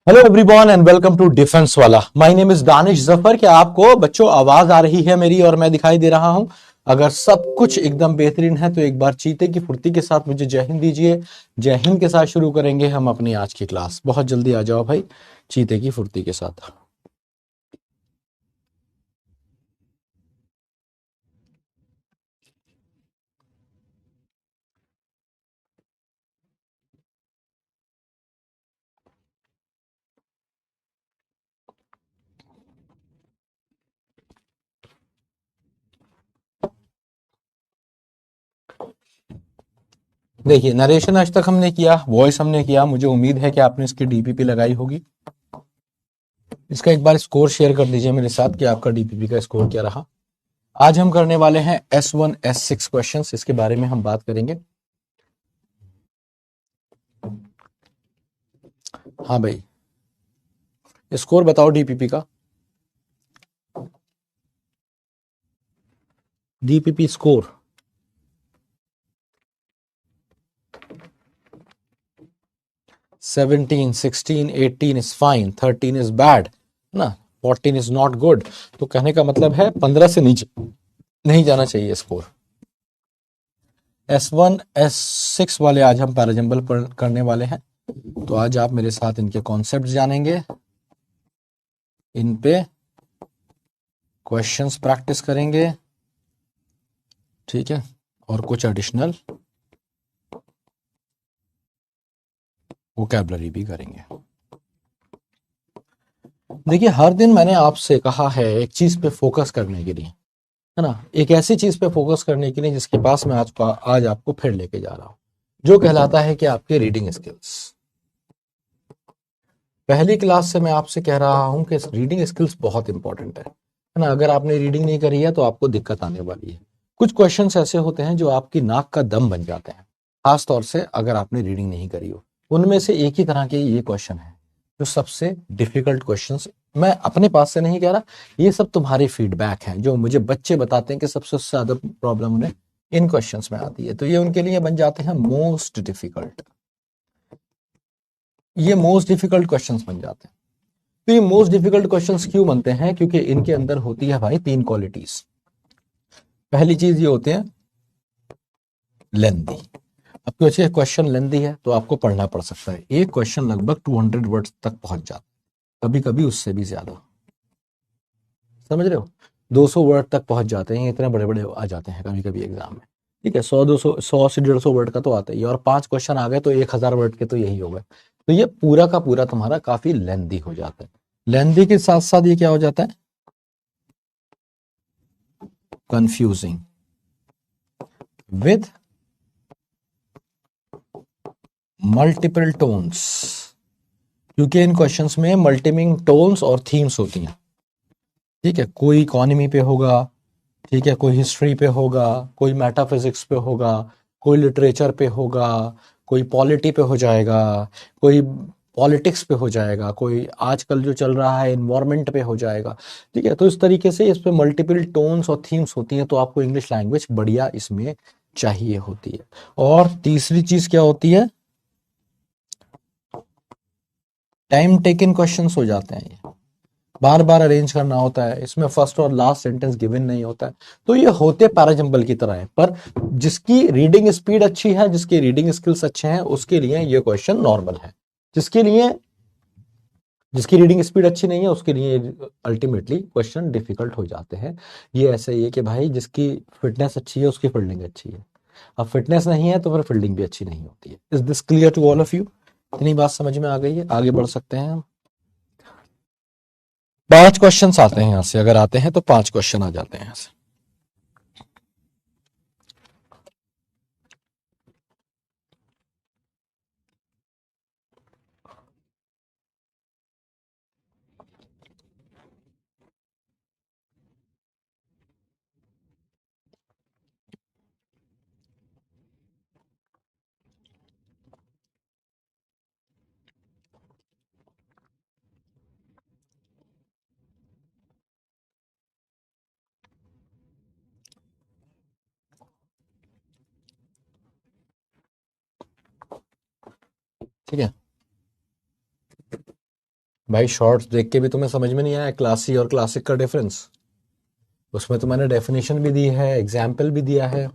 Hello everyone and welcome to defence वाला। My name is Danish Zafar. क्या आपको बच्चों आवाज आ रही है मेरी और मैं दिखाई दे रहा हूं? अगर सब कुछ एकदम बेहतरीन है तो एक बार चीते की फुर्ती के साथ मुझे जय हिंद दीजिए। जय हिंद के साथ शुरू करेंगे हम अपनी आज की क्लास। बहुत जल्दी आ जाओ भाई, चीते की फुर्ती के साथ। देखिए, नरेशन आज तक हमने किया, वॉइस हमने किया। मुझे उम्मीद है कि आपने इसकी डीपीपी लगाई होगी। इसका एक बार स्कोर शेयर कर दीजिए मेरे साथ कि आपका डीपीपी का स्कोर क्या रहा। आज हम करने वाले हैं S1 S6 क्वेश्चंस, इसके बारे में हम बात करेंगे। हाँ भाई, स्कोर बताओ डीपीपी का। DPP score 17, 16, 18 is fine, 13 is bad ना, 14 इज नॉट गुड। तो कहने का मतलब है 15 से नीचे नहीं जाना चाहिए स्कोर। S1 S6 वाले आज हम पैराजंबल पर करने वाले हैं। तो आज आप मेरे साथ इनके कॉन्सेप्ट जानेंगे, इन पे क्वेश्चंस प्रैक्टिस करेंगे, ठीक है, और कुछ एडिशनल वोकैबुलरी भी करेंगे। देखिए, हर दिन मैंने आपसे कहा है एक चीज पे फोकस करने के लिए, है ना, एक ऐसी चीज पे फोकस करने के लिए जिसके पास मैं आज आपको फिर लेके जा रहा हूं, जो कहलाता है कि आपके रीडिंग स्किल्स। पहली क्लास से मैं आपसे कह रहा हूं कि रीडिंग स्किल्स बहुत इंपॉर्टेंट है ना। अगर आपने रीडिंग नहीं करी है तो आपको दिक्कत आने वाली है। कुछ क्वेश्चंस ऐसे होते हैं जो आपकी नाक का दम बन जाते हैं, खास तौर से अगर आपने रीडिंग नहीं करी हो। उनमें से एक ही तरह के ये क्वेश्चन है जो सबसे डिफिकल्ट क्वेश्चंस। मैं अपने पास से नहीं कह रहा, ये सब तुम्हारे फीडबैक हैं जो मुझे बच्चे बताते हैं कि सबसे ज्यादा प्रॉब्लम उन्हें इन क्वेश्चंस में आती है, तो ये उनके लिए बन जाते हैं मोस्ट डिफिकल्ट। ये मोस्ट डिफिकल्ट क्वेश्चंस बन जाते हैं। तो ये मोस्ट डिफिकल्ट क्वेश्चंस क्यों बनते हैं? क्योंकि इनके अंदर होती है भाई तीन क्वालिटीज। पहली चीज ये होते हैं लेंदी। अब कुछ क्वेश्चन लेंदी है तो आपको पढ़ना पड़ सकता है। एक क्वेश्चन लगभग 200 वर्ड्स तक पहुंच जाता है, कभी कभी उससे भी ज्यादा। समझ रहे हो? 200 वर्ड तक पहुंच जाते हैं, इतने बड़े बड़े आ जाते हैं कभी कभी एग्जाम में। ठीक है, 100 200 100 से 150 वर्ड का तो आता ही है, और 5 क्वेश्चन आ गए तो 1000 वर्ड के तो यही हो गए। तो ये पूरा का पूरा तुम्हारा काफी लेंदी हो जाता है। लेंदी के साथ साथ ये क्या हो जाता है? कंफ्यूजिंग विद मल्टीपल टोन्स, क्योंकि इन क्वेश्चंस में मल्टीमिंग टोन्स और थीम्स होती हैं। ठीक है, कोई इकोनॉमी पे होगा, ठीक है, कोई हिस्ट्री पे होगा, कोई मेटाफिजिक्स पे होगा, कोई लिटरेचर पे होगा, कोई पॉलिटी पे हो जाएगा, कोई पॉलिटिक्स पे हो जाएगा, कोई आजकल जो चल रहा है इन्वायरमेंट पे हो जाएगा। ठीक है, तो इस तरीके से इस पे मल्टीपल टोन्स और थीम्स होती हैं, तो आपको इंग्लिश लैंग्वेज बढ़िया इसमें चाहिए होती है। और तीसरी चीज क्या होती है? टाइम टेकन क्वेश्चंस हो जाते हैं ये, बार बार अरेंज करना होता है, इसमें फर्स्ट और लास्ट सेंटेंस गिवन नहीं होता है। तो ये होते पैराजंबल की तरह है, पर जिसकी रीडिंग स्पीड अच्छी है, जिसके रीडिंग स्किल्स अच्छे हैं, उसके लिए ये क्वेश्चन नॉर्मल है। जिसके लिए जिसकी रीडिंग स्पीड अच्छी नहीं है उसके लिए अल्टीमेटली क्वेश्चन डिफिकल्ट हो जाते हैं। ये ऐसे ही है कि भाई जिसकी फिटनेस अच्छी है उसकी फील्डिंग अच्छी है, अब फिटनेस नहीं है तो फिर फील्डिंग भी अच्छी नहीं होती है। Is this clear to all of you? इतनी बात समझ में आ गई है? आगे बढ़ सकते हैं हम। 5 क्वेश्चन आते हैं यहाँ से, अगर आते हैं तो 5 क्वेश्चन आ जाते हैं यहाँ से। ठीक है, भाई शॉर्ट्स देख के भी तुम्हें समझ में नहीं आया क्लासी और क्लासिक का डिफरेंस? उसमें तो मैंने डेफिनेशन भी दी है, एग्जाम्पल भी दिया है।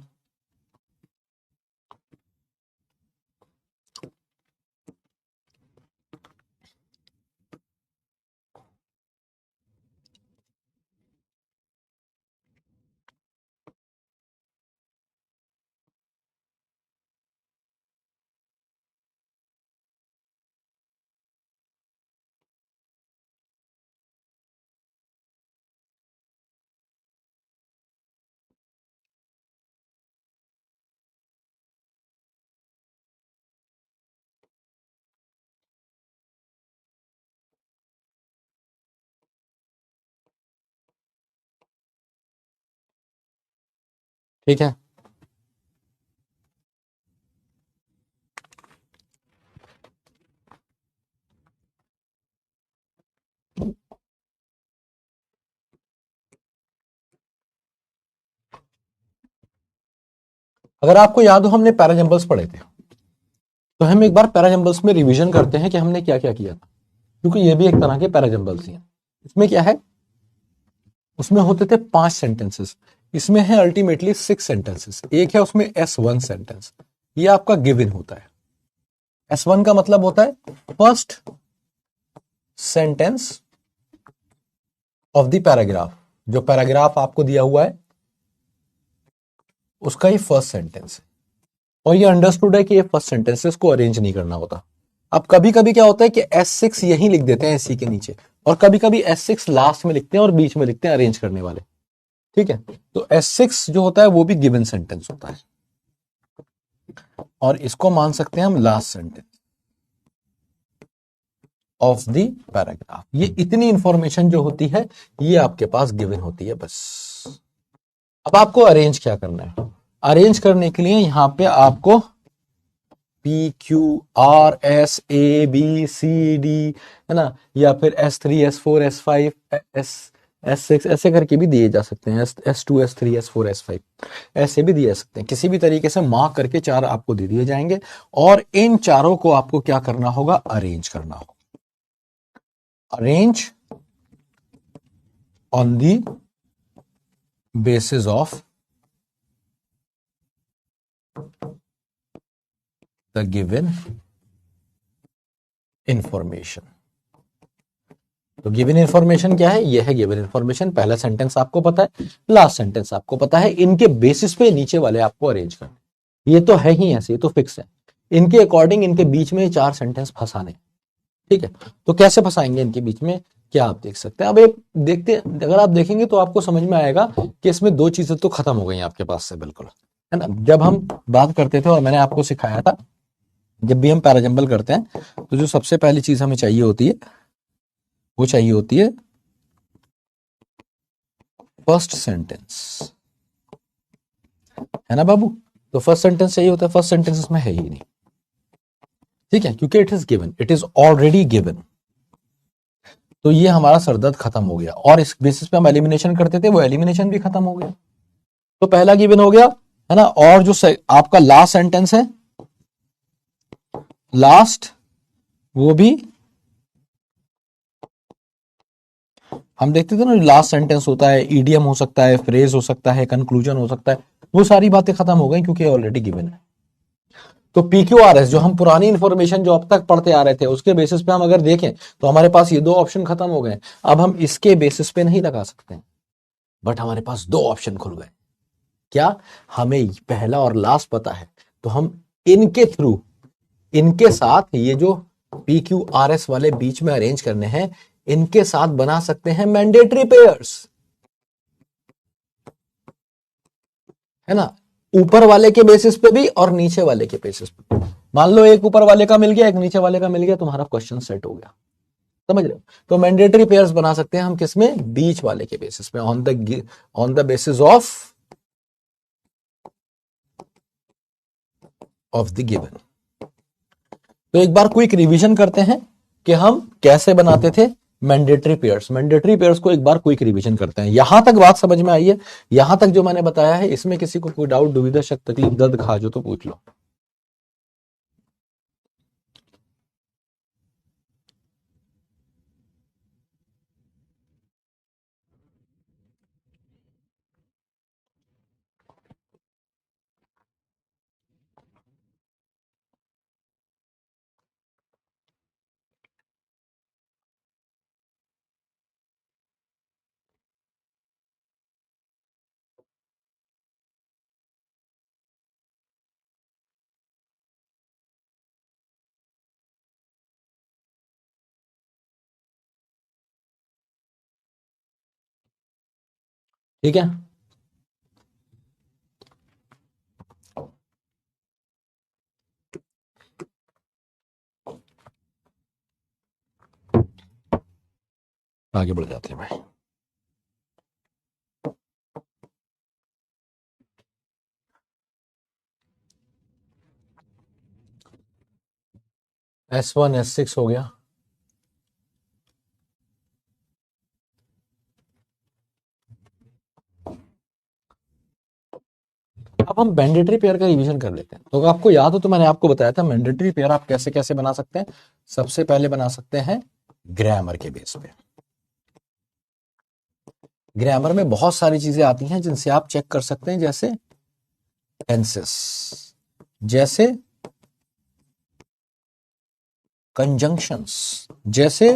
ठीक है, अगर आपको याद हो हमने पैराजम्बल्स पढ़े थे, तो हम एक बार पैराजम्बल्स में रिवीजन करते हैं कि हमने क्या क्या किया था, क्योंकि ये भी एक तरह के पैराजम्बल्स ही हैं। इसमें क्या है, उसमें होते थे 5 सेंटेंसेस, इसमें है अल्टीमेटली 6 सेंटेंसेस। एक है उसमें S1 सेंटेंस, ये आपका गिवन होता है। S1 का मतलब होता है first sentence of the paragraph. जो पैराग्राफ आपको दिया हुआ है उसका ये फर्स्ट सेंटेंस है, और ये अंडरस्टूड है कि ये फर्स्ट सेंटेंसेस को अरेंज नहीं करना होता। अब कभी कभी क्या होता है कि S6 यही लिख देते हैं इसी के नीचे, और कभी कभी S6 लास्ट में लिखते हैं और बीच में लिखते हैं अरेंज करने वाले। ठीक है, तो S6 जो होता है वो भी गिवन सेंटेंस होता है, और इसको मान सकते हैं हम last sentence of the paragraph. ये इतनी इंफॉर्मेशन जो होती है ये आपके पास गिवन होती है बस। अब आपको अरेंज क्या करना है? अरेंज करने के लिए यहां पे आपको PQRSABCD है ना, या फिर S3 S4 S5 S6 ऐसे करके भी दिए जा सकते हैं, S2 S3 S4 S5 ऐसे भी दिए जा सकते हैं। किसी भी तरीके से मार्क करके 4 आपको दे दिए जाएंगे, और इन चारों को आपको क्या करना होगा, अरेंज करना होगा। Arrange on the basis of the given information. तो गिवन इंफॉर्मेशन क्या है? यह है गिवन इंफॉर्मेशन। पहला सेंटेंस आपको पता है, लास्ट सेंटेंस आपको पता है, इनके बेसिस पे नीचे वाले आपको अरेंज करने। ये तो है ही ऐसे, ये तो फिक्स है। इनके अकॉर्डिंग इनके बीच में 4 सेंटेंस फंसाने। ठीक है, तो कैसे फंसाएंगे इनके बीच में, क्या आप देख सकते हैं। अब एक देखते, अगर आप देखेंगे तो आपको समझ में आएगा कि इसमें 2 चीजें तो खत्म हो गई आपके पास से बिल्कुल, है ना। जब हम बात करते थे और मैंने आपको सिखाया था, जब भी हम पैराजंबल करते हैं तो जो सबसे पहली चीज हमें चाहिए होती है वो चाहिए होती है फर्स्ट सेंटेंस, है ना बाबू। तो फर्स्ट सेंटेंस चाहिए होता है, फर्स्ट सेंटेंस इसमें है ही नहीं। ठीक है, क्योंकि it is given, it is already given. तो ये हमारा सरदर्द खत्म हो गया, और इस बेसिस पे हम एलिमिनेशन करते थे, वो एलिमिनेशन भी खत्म हो गया। तो पहला गिवन हो गया, है ना। और जो आपका लास्ट सेंटेंस है, लास्ट, वो भी हम देखते थे ना, लास्ट सेंटेंस होता है, ईडियम हो सकता है, फ्रेज हो सकता है, कंक्लूजन हो सकता है, वो सारी बातें खत्म हो गई क्योंकि ऑलरेडी गिवन है। तो PQRS जो हम पुरानी इंफॉर्मेशन जो अब तक पढ़ते आ रहे थे उसके बेसिस पे हम अगर देखें तो हमारे पास ये 2 ऑप्शन खत्म हो गए। अब हम इसके बेसिस पे नहीं लगा सकते हैं, बट हमारे पास 2 ऑप्शन खुल गए। क्या? हमें पहला और लास्ट पता है, तो हम इनके थ्रू, इनके साथ ये जो PQRS वाले बीच में अरेंज करने हैं, इनके साथ बना सकते हैं मैंडेटरी पेयर्स, है ना। ऊपर वाले के बेसिस पे भी और नीचे वाले के बेसिस पे। मान लो एक ऊपर वाले का मिल गया, एक नीचे वाले का मिल गया, तुम्हारा क्वेश्चन सेट हो गया। समझ रहे हो? तो मैंडेटरी पेयर्स बना सकते हैं हम किसमें? बीच वाले के बेसिस पे, on the basis of the given. तो एक बार क्विक रिवीजन करते हैं कि हम कैसे बनाते थे मैंडेटरी पेयर्स। मैंडेटरी पेयर्स को एक बार क्विक रिवीजन करते हैं। यहां तक बात समझ में आई है? यहां तक जो मैंने बताया है, इसमें किसी को कोई डाउट, दुविधा, शक, तकलीफ, दर्द, खाजो तो पूछ लो। ठीक है, आगे बढ़ जाते हैं भाई। S1 S6 हो गया। अब हम मैंडेटरी पेयर का रिवीजन कर लेते हैं। तो अगर आपको याद हो तो मैंने आपको बताया था मैंडेटरी पेयर आप कैसे कैसे बना सकते हैं। सबसे पहले बना सकते हैं ग्रामर के बेस पे। ग्रामर में बहुत सारी चीजें आती हैं जिनसे आप चेक कर सकते हैं, जैसे टेंसेस, जैसे कंजंक्शंस, जैसे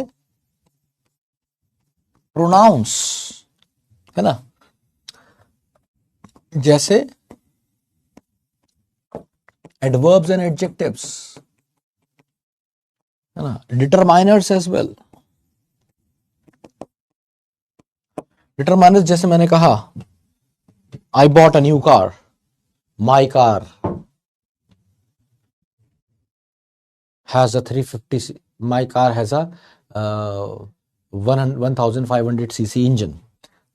प्रोनाउंस, है ना, जैसे एडवर्ब्स एंड एडजेक्टिव्स, है ना, डिटरमाइनर्स एज वेल। डिटरमाइनर्स जैसे मैंने कहा, I bought a new car, my car has a 350, my car has a 1500 cc engine.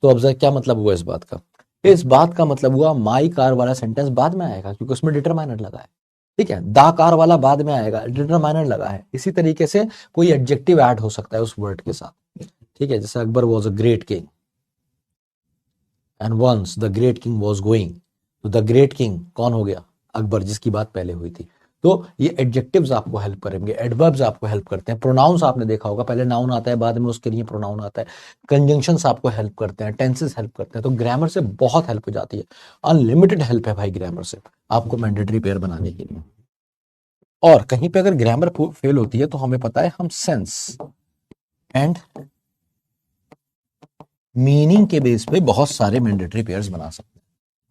तो अब क्या मतलब हुआ इस बात का? इस बात का मतलब हुआ माई कार वाला सेंटेंस बाद में आएगा क्योंकि उसमें डिटरमाइनर लगा है। ठीक है, दा कार वाला बाद में आएगा, डिटरमाइनर लगा है। इसी तरीके से कोई एडजेक्टिव ऐड हो सकता है उस वर्ड के साथ। ठीक है, जैसे Akbar was a great king and once the great king was going. तो द ग्रेट किंग कौन हो गया? अकबर, जिसकी बात पहले हुई थी। तो ये एडजेक्टिव्स आपको हेल्प करेंगे, एडवर्ब्स आपको हेल्प करते हैं, प्रोनाउंस आपने देखा होगा पहले नाउन आता है बाद में उसके लिए प्रोनाउन आता है, कंजंक्शंस आपको हेल्प करते हैं, टेंसेस हेल्प करते हैं। तो ग्रामर से बहुत हेल्प हो जाती है, अनलिमिटेड हेल्प है भाई ग्रामर से आपको मैंडेटरी पेयर बनाने के लिए। और कहीं पे अगर ग्रामर फेल होती है तो हमें पता है हम सेंस एंड मीनिंग के बेस पे बहुत सारे मैंडेटरी पेयर्स बना सकते हैं।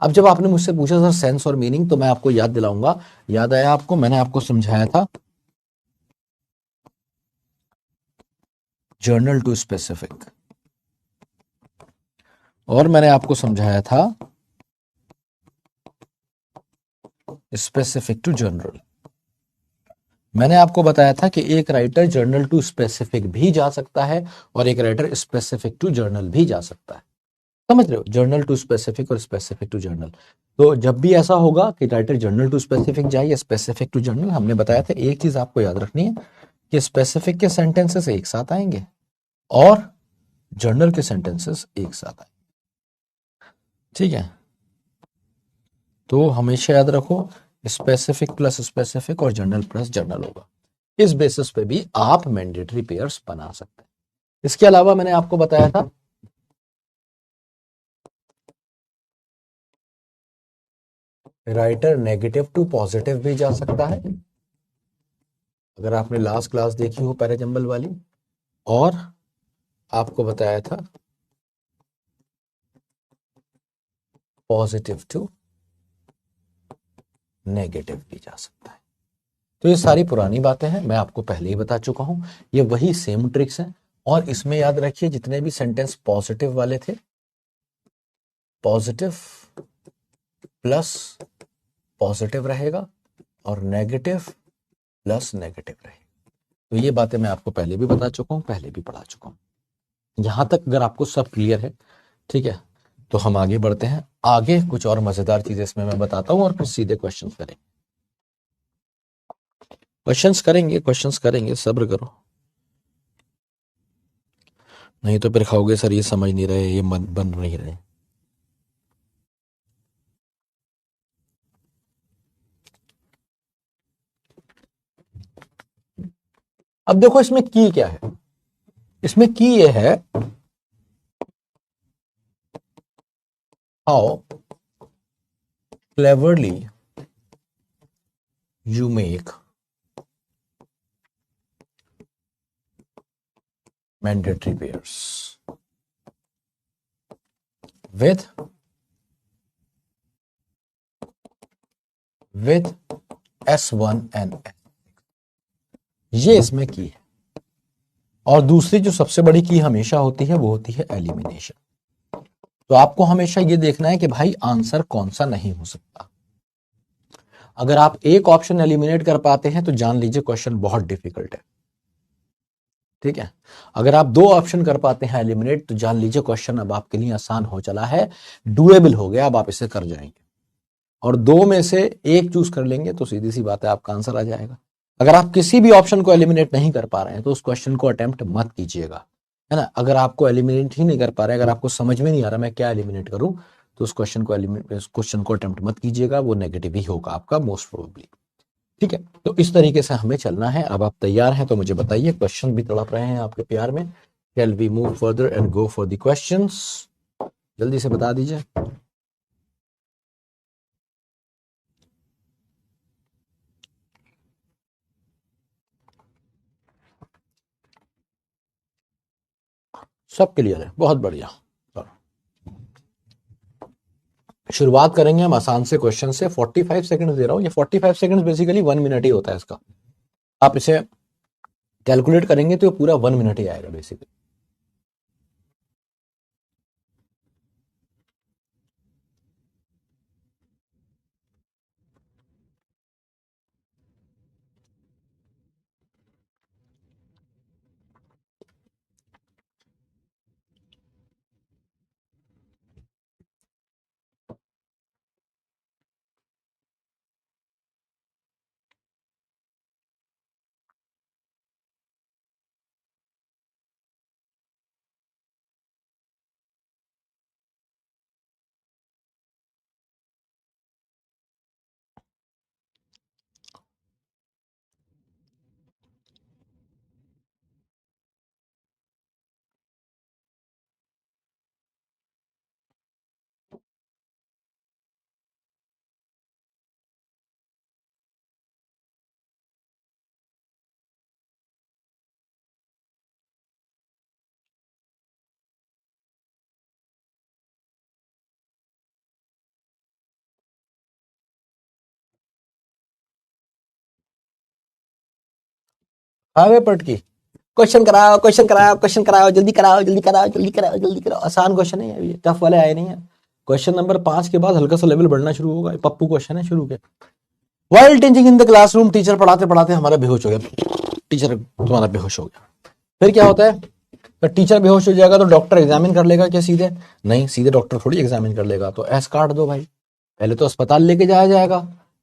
अब जब आपने मुझसे पूछा सर सेंस और मीनिंग, तो मैं आपको याद दिलाऊंगा, याद आया आपको, मैंने आपको समझाया था जर्नल टू स्पेसिफिक, और मैंने आपको समझाया था स्पेसिफिक टू जनरल। मैंने आपको बताया था कि एक राइटर जर्नल टू स्पेसिफिक भी जा सकता है और एक राइटर स्पेसिफिक टू जर्नल भी जा सकता है। समझ रहे हो, जर्नल टू स्पेसिफिक और स्पेसिफिक टू जर्नल। तो जब भी ऐसा होगा कि राइटर जर्नल टू स्पेसिफिक जाए या स्पेसिफिक टू जर्नल, हमने बताया था एक चीज आपको याद रखनी है कि स्पेसिफिक के सेंटेंसेस एक साथ आएंगे और जर्नल के सेंटेंसेस एक साथ आएंगे। ठीक है, तो हमेशा याद रखो स्पेसिफिक प्लस स्पेसिफिक और जर्नल प्लस जर्नल होगा। इस बेसिस पे भी आप मैंडेटरी पेयर्स बना सकते हैं। इसके अलावा मैंने आपको बताया था राइटर नेगेटिव टू पॉजिटिव भी जा सकता है, अगर आपने लास्ट क्लास देखी हो पैराजंबल वाली। और आपको बताया था पॉजिटिव टू नेगेटिव भी जा सकता है। तो ये सारी पुरानी बातें हैं, मैं आपको पहले ही बता चुका हूं, ये वही सेम ट्रिक्स हैं। और इसमें याद रखिए जितने भी सेंटेंस पॉजिटिव वाले थे, पॉजिटिव प्लस पॉजिटिव रहेगा और नेगेटिव प्लस नेगेटिव रहेगा। तो ये बातें मैं आपको पहले भी बता चुका हूं, पहले भी पढ़ा चुका हूं। यहां तक अगर आपको सब क्लियर है, ठीक है, तो हम आगे बढ़ते हैं। आगे कुछ और मजेदार चीजें इसमें मैं बताता हूं और फिर सीधे क्वेश्चंस करेंगे। क्वेश्चंस करेंगे, सब्र करो, नहीं तो फिर खाओगे सर ये समझ नहीं रहे, ये बन नहीं रहे। अब देखो इसमें की क्या है, इसमें की ये है how cleverly you make mandatory pairs with S1 and S। ये इसमें की है। और दूसरी जो सबसे बड़ी की हमेशा होती है वो होती है एलिमिनेशन। तो आपको हमेशा ये देखना है कि भाई आंसर कौन सा नहीं हो सकता। अगर आप एक ऑप्शन एलिमिनेट कर पाते हैं तो जान लीजिए क्वेश्चन बहुत डिफिकल्ट है। ठीक है, अगर आप दो ऑप्शन कर पाते हैं एलिमिनेट तो जान लीजिए क्वेश्चन अब आपके लिए आसान हो चला है, डुएबल हो गया, अब आप इसे कर जाएंगे। और दो में से एक चूज कर लेंगे तो सीधी सी बात है आपका आंसर आ जाएगा। अगर आप किसी भी ऑप्शन को एलिमिनेट नहीं कर पा रहे हैं तो उस क्वेश्चन को अटेम्प्ट मत कीजिएगा, है ना। अगर आपको एलिमिनेट ही नहीं कर पा रहे, अगर आपको समझ में नहीं आ रहा मैं क्या एलिमिनेट करूं, तो उस क्वेश्चन को अटेम्प्ट मत कीजिएगा, वो नेगेटिव ही होगा आपका मोस्ट प्रोबेबली। ठीक है, तो इस तरीके से हमें चलना है। अब आप तैयार हैं तो मुझे बताइए, क्वेश्चन भी तड़प रहे हैं आपके प्यार में। Can we move further and go for the questions? जल्दी से बता दीजिए। सब क्लियर है, बहुत बढ़िया। शुरुआत करेंगे हम आसान से क्वेश्चन से। 45 सेकंड दे रहा हूं, ये 45 सेकंड बेसिकली 1 मिनट ही होता है इसका। आप इसे कैलकुलेट करेंगे तो पूरा 1 मिनट ही आएगा बेसिकली। हावे पटकी, क्वेश्चन कराओ, क्वेश्चन कराओ, क्वेश्चन कराओ, जल्दी कराओ, जल्दी कराओ, जल्दी कराओ, जल्दी कराओ। आसान क्वेश्चन है ये, टफ वाले आए नहीं है। क्वेश्चन नंबर 5 के बाद हल्का सा लेवल बढ़ना शुरू होगा। पप्पू क्वेश्चन है शुरू के। While teaching in the classroom, teacher पढ़ाते पढ़ाते हमारा बेहोश हो गया। टीचर तुम्हारा बेहोश हो गया। फिर क्या होता है? तो टीचर बेहोश हो जाएगा तो डॉक्टर एग्जामिन कर लेगा क्या सीधे? नहीं, सीधे डॉक्टर थोड़ी एग्जामिन कर लेगा। तो एस काट दो भाई, पहले तो अस्पताल लेके जाया जाएगा,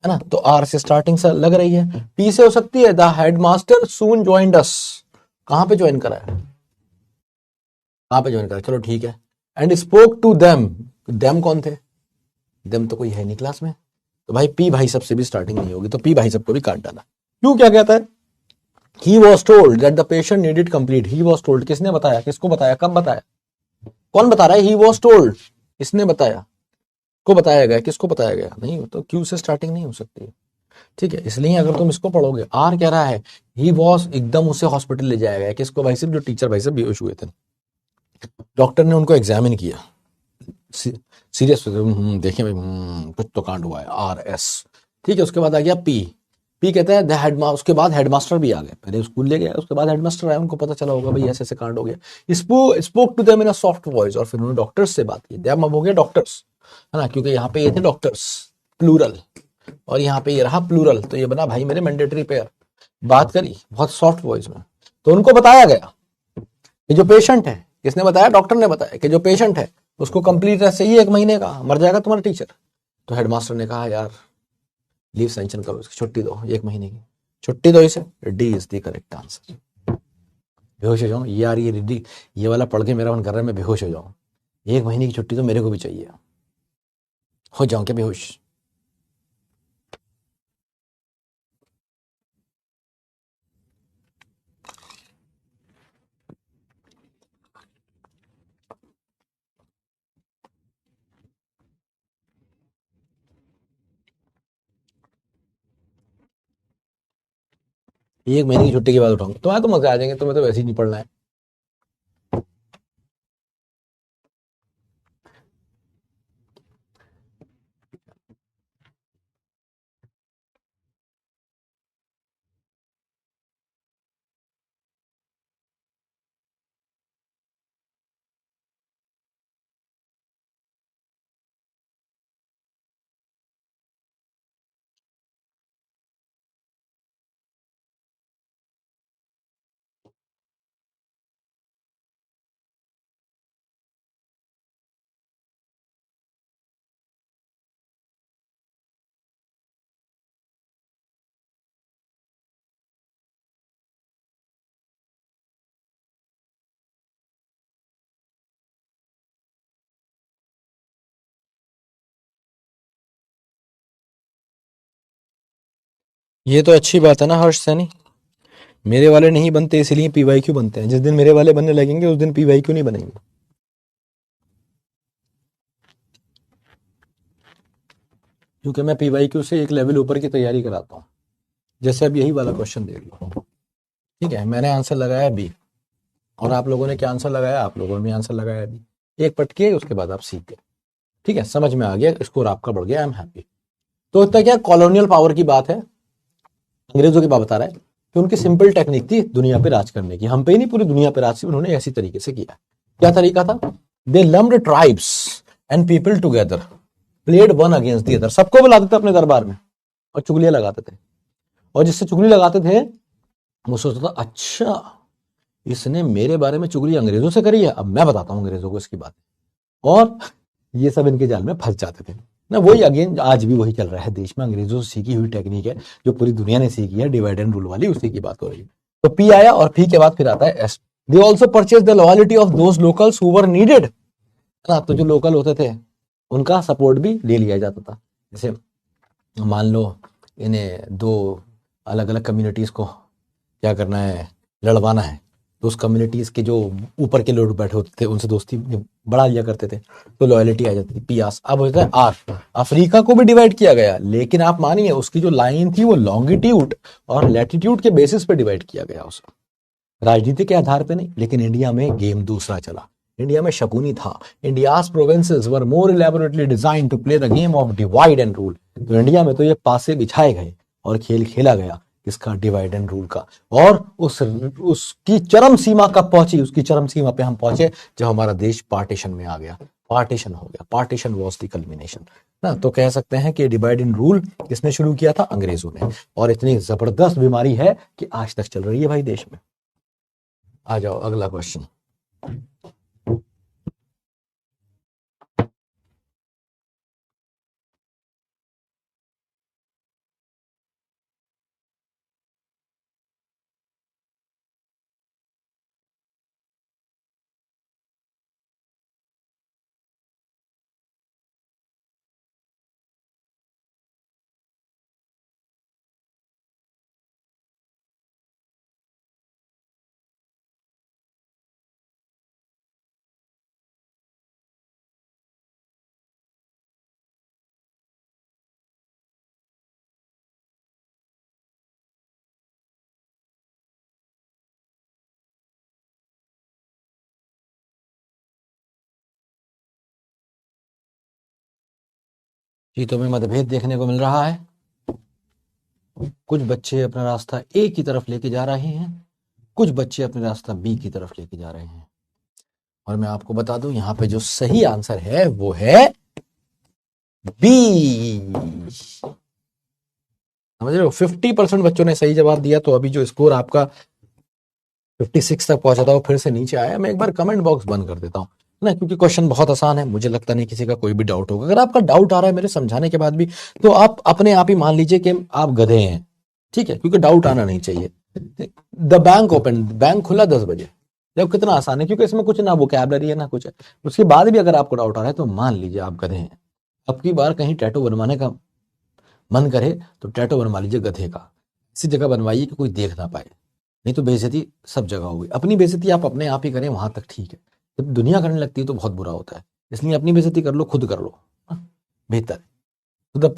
है ना। तो आर से स्टार्टिंग से लग रही है। पी से हो सकती है, the headmaster soon joined us. कहां पे ज्वाइन करा है? कहां पे ज्वाइन करा? चलो ठीक है। And spoke to them, them कौन थे? देम तो कोई है नहीं क्लास में। तो भाई पी भाई सबसे भी स्टार्टिंग नहीं होगी, तो पी भाई सबको भी काट डाला। क्यों, क्या कहता है? He was told that the patient needed complete. He was told, किसने बताया? किसको बताया? कब बताया? कौन बता रहा है? ही वॉज टोल्ड, किसने बताया? को बताया गया? किसको बताया गया? नहीं, तो क्यू से स्टार्टिंग नहीं हो सकती। ठीक है, इसलिए अगर तुम इसको पढ़ोगे, आर कह रहा है ही वॉज, एकदम उसे हॉस्पिटल ले जाया गया। किसको? भाई साहब जो टीचर भाई साहब बेहोश हुए थे। डॉक्टर ने उनको एग्जामिन किया, सीरियस देखिए भाई, कुछ तो कांड हुआ है। आर एस, ठीक है। उसके बाद आ गया पी। पी कहता है हेडमास्टर। उसके बाद हेडमास्टर भी आ गए, पहले स्कूल ले गया, उसके बाद हेडमास्टर आया, उनको पता चला होगा भाई ऐसे ऐसे कांड हो गया। Spoke to them in a soft voice, और फिर उन्होंने डॉक्टर्स से बात की। देम अब हो गया डॉक्टर्स, है ना, क्योंकि यहाँ पे ये थे डॉक्टर्स प्लूरल, और यहाँ पे ये रहा प्लूरल, तो ये बना भाई मेरे मैंडेटरी पेयर। बात करी बहुत सॉफ्ट वॉइस में, तो उनको बताया गया कि जो पेशेंट है, किसने बताया? डॉक्टर ने बताया कि जो पेशेंट है उसको कंप्लीट रेस्ट चाहिए, 1 महीने का, मर जाएगा तुम्हारा टीचर। तो हेडमास्टर ने कहा यार लीव सैंक्शन करो, इसकी छुट्टी दो, 1 महीने की छुट्टी दो इसे। D is the correct answer. बेहोश हो जाऊं यार, ये डी, ये वाला पढ़ के मेरा मन कर रहा है मैं बेहोश हो जाऊं। 1 महीने की छुट्टी तो मेरे को भी चाहिए। हो जाऊं क्या बेहोश? 1 महीने की छुट्टी के बाद उठाऊंगा, तुम्हें तो मजा आ जाएंगे, तुम्हें तो वैसे ही नहीं पढ़ना है। ये तो अच्छी बात है ना हर्ष सैनी, मेरे वाले नहीं बनते इसलिए पीवाईक्यू बनते हैं। जिस दिन मेरे वाले बनने लगेंगे उस दिन पीवाईक्यू नहीं बनेंगे। क्योंकि मैं पीवाईक्यू से एक लेवल ऊपर की तैयारी कराता हूँ। जैसे अब यही वाला क्वेश्चन देख लो, ठीक है, मैंने आंसर लगाया बी, और आप लोगों ने क्या आंसर लगाया, आप लोगों ने भी आंसर लगाया बी। एक पट किए, उसके बाद आप सीख गए, ठीक है, समझ में आ गया, स्कोर आपका बढ़ गया, आई एम हैप्पी। तो इतना क्या कॉलोनियल पावर की बात है, अंग्रेजों की बात बता रहा है कि उनकी सिंपल टेक्निक थी दुनिया पे राज करने की। हम पे ही नहीं, पूरी दुनिया पे राज की उन्होंने ऐसी तरीके से किया। क्या तरीका था? They lumped tribes and people together, played one against the other. सबको बुलाते थे अपने दरबार में और चुगलियां लगाते थे, और जिससे चुगली लगाते थे वो सोचता था अच्छा इसने मेरे बारे में चुगली अंग्रेजों से करी है, अब मैं बताता हूं अंग्रेजों को इसकी बात। और ये सब इनके जाल में फंस जाते थे ना। वही अगेन आज भी वही चल रहा है देश में, अंग्रेजों से सीखी हुई टेक्निक है जो पूरी दुनिया ने सीखी है, डिवाइड एंड रूल वाली, उसी की बात हो रही है। तो पी आया और पी के बाद फिर आता है S. They also purchase the loyalty of those locals who were needed, ना। तो जो लोकल होते थे उनका सपोर्ट भी ले लिया जाता था। जैसे मान लो इन्हें दो अलग अलग कम्युनिटीज को क्या करना है, लड़वाना है, तो उस कम्युनिटीज के जो ऊपर के लोग बैठे होते थे उनसे दोस्ती बढ़ा लिया करते थे, तो लॉयल्टी आ जाती थी, पियास। अब होता है आर। अफ्रीका को भी डिवाइड किया गया, लेकिन आप मानिए उसकी जो लाइन थी वो लॉन्गिट्यूड और लैटिट्यूड के बेसिस पे डिवाइड किया गया उसे, राजनीति के आधार पे नहीं। लेकिन इंडिया में गेम दूसरा चला, इंडिया में शकुनी था। India's provinces were more elaborately design to play the game of divide and rule. तो इंडिया में तो ये पासे बिछाए गए और खेल खेला गया इसका, डिवाइड एंड रूल का। और उसकी चरम सीमा कब पहुंची? उसकी चरम सीमा पे हम पहुंचे जब हमारा देश पार्टीशन में आ गया, पार्टीशन हो गया। पार्टीशन वॉज द कल्मिनेशन ना। तो कह सकते हैं कि डिवाइड एंड रूल किसने शुरू किया था? अंग्रेजों ने। और इतनी जबरदस्त बीमारी है कि आज तक चल रही है भाई देश में। आ जाओ अगला क्वेश्चन। चीतों में मतभेद देखने को मिल रहा है। कुछ बच्चे अपना रास्ता ए की तरफ लेके जा रहे हैं, कुछ बच्चे अपना रास्ता बी की तरफ लेके जा रहे हैं। और मैं आपको बता दूं यहां पे जो सही आंसर है वो है बी। समझ रहे हो? 50% बच्चों ने सही जवाब दिया। तो अभी जो स्कोर आपका 56 तक पहुंचा था वो फिर से नीचे आया। मैं एक बार कमेंट बॉक्स बंद कर देता हूं ना, क्योंकि क्वेश्चन बहुत आसान है। मुझे लगता नहीं किसी का कोई भी डाउट होगा। अगर आपका डाउट आ रहा है मेरे समझाने के बाद भी, तो आप अपने आप ही मान लीजिए कि आप गधे हैं, ठीक है, क्योंकि डाउट आना नहीं चाहिए। द बैंक ओपन, बैंक खुला 10 बजे। जब कितना आसान है, क्योंकि इसमें कुछ ना वोकैबलरी है ना कुछ है। उसके बाद भी अगर आपको डाउट आ रहा है तो मान लीजिए आप गधे हैं। अब की बार कहीं टैटू बनवाने का मन करे तो टैटू बनवा लीजिए गधे का। इसी जगह बनवाइए कि कोई देख ना पाए, नहीं तो बेइज्जती सब जगह होगी। अपनी बेइज्जती आप अपने आप ही करें, वहां तक ठीक है। जब दुनिया करने लगती है तो बहुत बुरा होता है। इसलिए अपनी बेइज्जती कर लो, खुद कर लो, बेहतर है। तो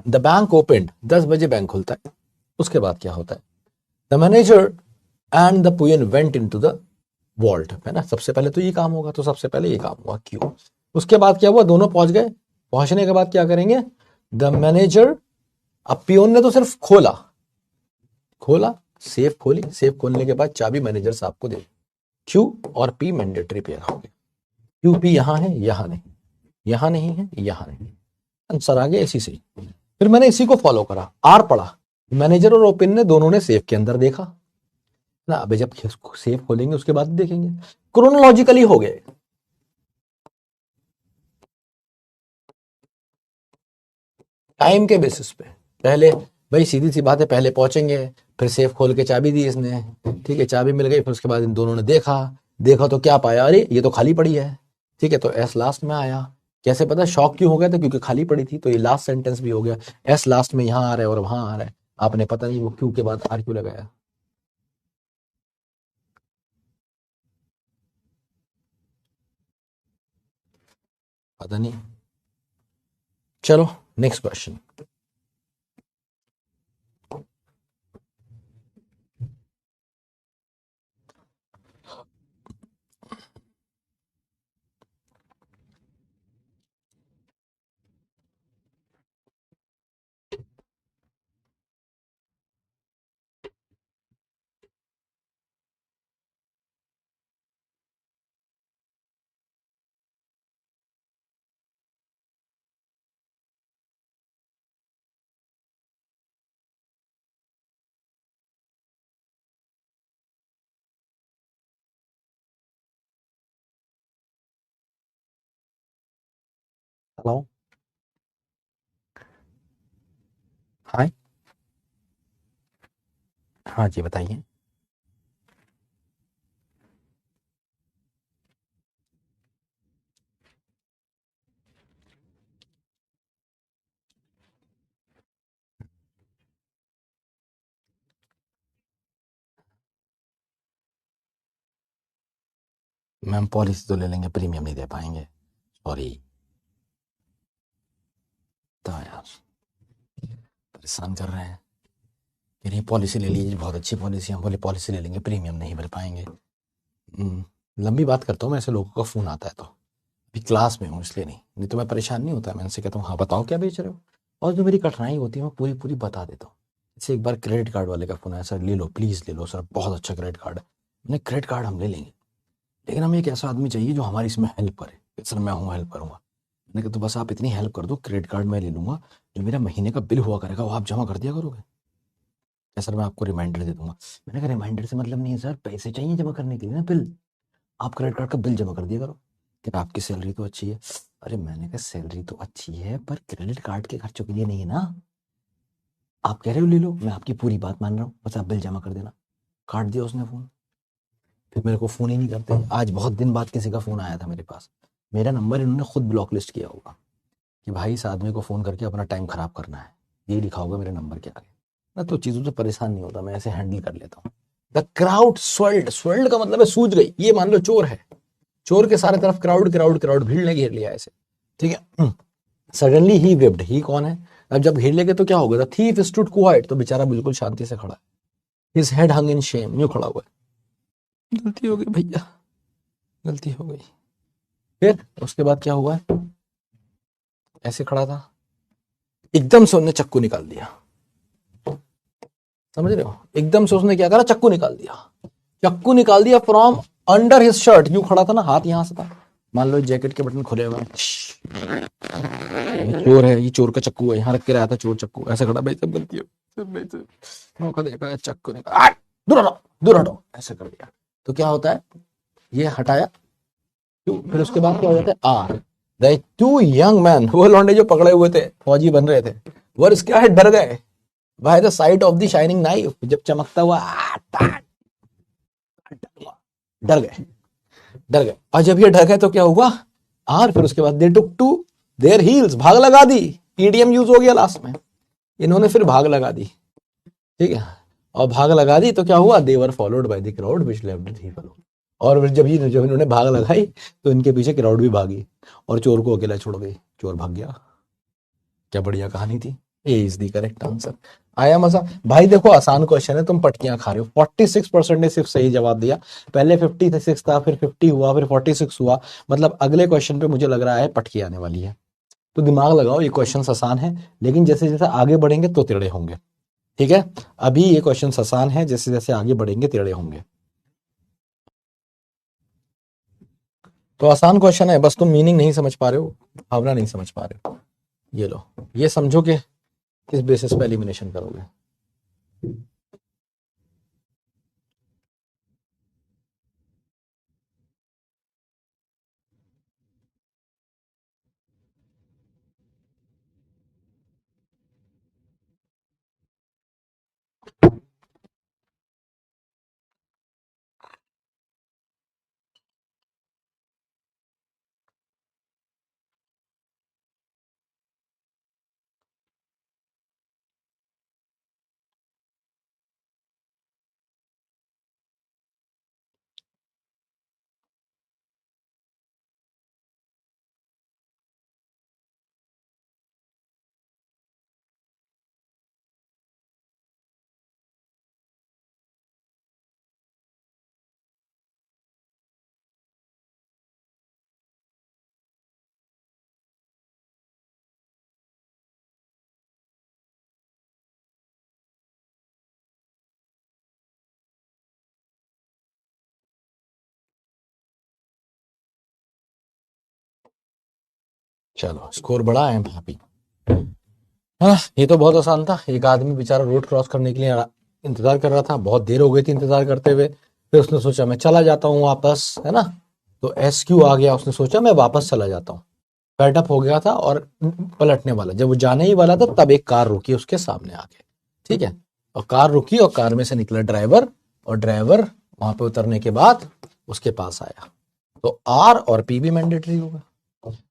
द बैंक ओपन, 10 बजे बैंक खुलता है। उसके बाद क्या होता है? The manager and the peon went into the vault, है ना। सबसे पहले तो ये काम होगा, तो सबसे पहले ये काम हुआ, क्यों? उसके बाद क्या हुआ? दोनों पहुंच गए। पहुंचने के बाद क्या करेंगे? द मैनेजर, अब पियोन ने तो सिर्फ खोला, सेफ खोली, सेफ खोलने के बाद चाबी मैनेजर साहब को दे। क्यू और पी मैंडेटरी पेयर हो गए। क्यू पी यहां है, यहां नहीं, यहां नहीं है, यहां नहीं। आंसर आ गया इसी से। फिर मैंने इसी को फॉलो करा, आर पढ़ा। मैनेजर और ओपन ने दोनों ने सेफ के अंदर देखा ना। अबे जब सेफ खोलेंगे उसके बाद देखेंगे। क्रोनोलॉजिकली हो गए, टाइम के बेसिस पे। पहले भाई सीधी सी बात है, पहले पहुंचेंगे, फिर सेफ खोल के चाबी दी इसने, ठीक है, चाबी मिल गई। फिर उसके बाद इन दोनों ने देखा, देखा तो क्या पाया? अरे ये तो खाली पड़ी है, ठीक है, तो एस लास्ट में आया। कैसे पता? शॉक क्यों हो गया था? क्योंकि खाली पड़ी थी। तो ये लास्ट सेंटेंस भी हो गया, एस लास्ट में यहां आ रहा है और वहां आ रहा है। आपने पता नहीं वो क्यू के बाद आर क्यों लगाया। पता नहीं। चलो नेक्स्ट क्वेश्चन। हेलो। हाय। हाँ जी बताइए। मैम पॉलिसी तो ले लेंगे, प्रीमियम नहीं दे पाएंगे, सॉरी। तो यार परेशान कर रहे हैं। कह रही पॉलिसी ले लीजिए, बहुत अच्छी पॉलिसी। हम बोले पॉलिसी ले लेंगे, प्रीमियम नहीं भर पाएंगे। लंबी बात करता हूँ मैं, ऐसे लोगों का फोन आता है तो अभी क्लास में हूँ इसलिए नहीं तो मैं परेशान नहीं होता। मैं उनसे कहता हूँ हाँ बताओ क्या बेच रहे हो, और जो मेरी कठिनाई होती है मैं पूरी पूरी बता देता हूँ। जैसे एक बार क्रेडिट कार्ड वाले का फोन आया, सर ले लो प्लीज ले लो सर, बहुत अच्छा क्रेडिट कार्ड है। मैंने क्रेडिट कार्ड हम ले लेंगे, लेकिन हमें एक ऐसा आदमी चाहिए जो हमारी इसमें हेल्प करे। सर मैं हूँ, हेल्प करूंगा। मैंने कहा तो बस आप इतनी हेल्प कर दो, क्रेडिट कार्ड मैं ले लूंगा, जो मेरा महीने का बिल हुआ करेगा वो आप जमा कर दिया करोगे। क्या सर मैं आपको रिमाइंडर दे दूंगा। मैंने कहा रिमाइंडर से मतलब नहीं है सर, पैसे चाहिए जमा करने के लिए ना, बिल। आप क्रेडिट कार्ड का बिल जमा कर दिया करो। कि आपकी सैलरी तो अच्छी है। अरे मैंने कहा सैलरी तो अच्छी है पर क्रेडिट कार्ड के खर्चों के लिए नहीं है ना। आप कह रहे हो ले लो, मैं आपकी पूरी बात मान रहा हूँ, बस आप बिल जमा कर देना। काट दिया उसने फोन। फिर मेरे को फोन ही नहीं करते। आज बहुत दिन बाद किसी का फोन आया था मेरे पास, मेरा नंबर इन्होंने खुद ब्लॉक लिस्ट किया होगा कि भाई इस आदमी को फोन करके अपना टाइम खराब करना है, ये लिखा होगा मेरे नंबर के आगे। मैं तो चीजों से परेशान नहीं होता, मैं ऐसे हैंडल कर लेता हूँ। द क्राउड स्वेल्ड, स्वेल्ड का मतलब है सूझ गई। ये मान लो चोर है, चोर के सारे तरफ क्राउड क्राउड क्राउड, भीड़ ने घेर लिया ऐसे। ठीक है। सडनली ही वेब्ड, ही कौन है। अब जब घेर लेंगे तो क्या होगा, द थीफ स्टूड क्वाइट, तो बेचारा बिल्कुल शांति से खड़ा है। हिज हेड हंग इन शेम, यूं खड़ा हुआ है। गलती हो गई भैया, गलती हो गई। फिर उसके बाद क्या हुआ है, ऐसे खड़ा था, एकदम से उसने चक्कू निकाल दिया। समझ रहे हो, एकदम से उसने क्या करा, चक्कू निकाल दिया। चक्कू निकाल दिया फ्रॉम अंडर हिज शर्ट। यूं खड़ा था ना, हाथ यहां से था, मान लो जैकेट के बटन खुले हुए हैं। ये चोर है, ये चोर का चक्कू है, यहाँ रख के रहा था चोर चक्कू। ऐसे खड़ा, भाई सब गलती हो, सब भाई सब मौका देखा, चक्कू निकाल, दूर हटो, दूर हटो, ऐसे कर दिया। तो क्या होता है, ये हटाया क्यों, फिर उसके बाद क्या हो जाता है, are the two young man, वो लौंडे जो पकड़े हुए थे, फौजी बन रहे थे, वो क्या है, डर गए by the site of the shining knife. जब चमकता हुआ डर गए, डर गए। और जब ये डर गए तो क्या हुआ, और फिर उसके बाद दे टुक टू देयर हील्स, भाग लगा दी। ईडीएम यूज हो गया लास्ट में, इन्होंने फिर भाग लगा दी। ठीक है, और भाग लगा दी तो क्या हुआ, they were followed by the crowd which left the thief alone. और फिर जब इन्होंने भाग लगाई तो इनके पीछे क्राउड भी भागी और चोर को अकेला छोड़ गई, चोर भाग गया। क्या बढ़िया कहानी थी। ए इज द करेक्ट आंसर। आया मजा भाई। देखो आसान क्वेश्चन है, तुम पटकियां खा रहे हो। 46% ने सिर्फ सही जवाब दिया। पहले 56 था, फिर 50 हुआ, फिर 46 हुआ। मतलब अगले क्वेश्चन पे मुझे लग रहा है पटकी आने वाली है। तो दिमाग लगाओ, ये क्वेश्चन आसान है, लेकिन जैसे जैसे आगे बढ़ेंगे तो टेढ़े होंगे। ठीक है, अभी ये क्वेश्चन आसान है, जैसे जैसे आगे बढ़ेंगे टेढ़े होंगे। तो आसान क्वेश्चन है, बस तुम मीनिंग नहीं समझ पा रहे हो, भावना नहीं समझ पा रहे हो। ये लो, ये समझो कि किस बेसिस पे एलिमिनेशन करोगे। चलो स्कोर बड़ा है भाभी। हाँ ये तो बहुत आसान था। एक आदमी बेचारा रोड क्रॉस करने के लिए इंतजार कर रहा था, बहुत देर हो गई थी इंतजार करते हुए। फिर उसने सोचा मैं चला जाता हूँ वापस, है ना। तो एस क्यू आ गया, उसने सोचा मैं वापस चला जाता हूँ। पैडअप हो गया था और पलटने वाला, जब वो जाने ही वाला था तब एक कार रुकी उसके सामने आके। ठीक है, और कार रुकी और कार में से निकला ड्राइवर, और ड्राइवर वहां पे उतरने के बाद उसके पास आया। तो आर और पी भी मैंडेटरी होगा।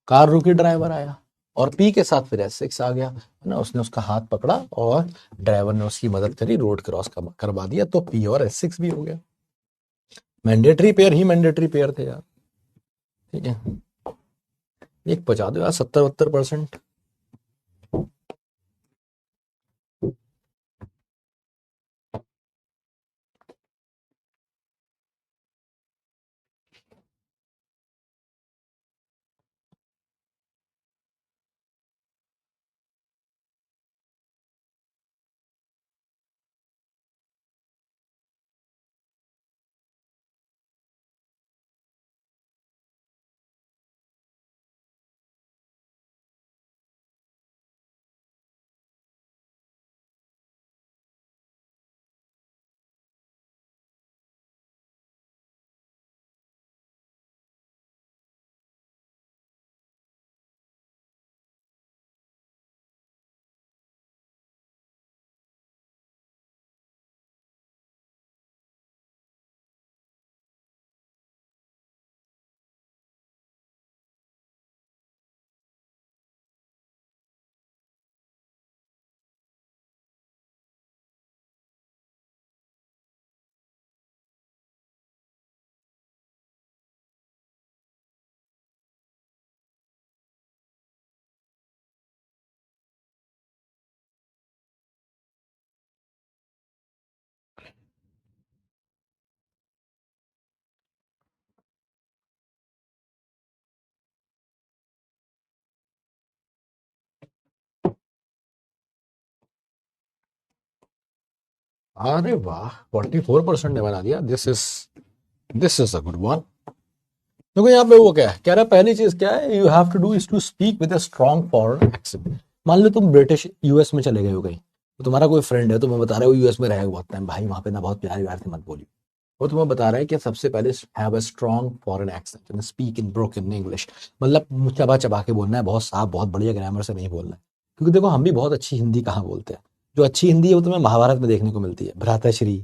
कार रुकी, ड्राइवर आया, और पी के साथ फिर एस6 आ गया, है ना। उसने उसका हाथ पकड़ा और ड्राइवर ने उसकी मदद करी, रोड क्रॉस करवा दिया, तो पी और एस6 भी हो गया। मैंडेटरी पेयर ही मैंडेटरी पेयर थे यार। ठीक है, एक पहुंचा दो यार 70-72%। अरे वाह, 44% ने बना दिया। This is a good one. देखो यहाँ पे वो क्या है कह रहा है, पहली चीज क्या है, you have to do is to speak with a strong foreign accent. मान लो तुम ब्रिटिश यूएस में चले गए हो कहीं, तो तुम्हारा कोई फ्रेंड है, तुम्हें बता रहे हो यूएस में रहे बहुत टाइम, भाई वहां पे ना बहुत प्यार व्यार से मत बोलिए। वो तुम्हें बता रहा है कि सबसे पहले have a strong foreign accent and speak in broken English. मतलब चबा चबा के बोलना है, बहुत साफ बहुत बढ़िया ग्रामर से नहीं बोलना है। क्योंकि देखो हम भी बहुत अच्छी हिंदी कहाँ बोलते हैं। जो अच्छी हिंदी है वो तुम्हें महाभारत में देखने को मिलती है, भ्राताश्री।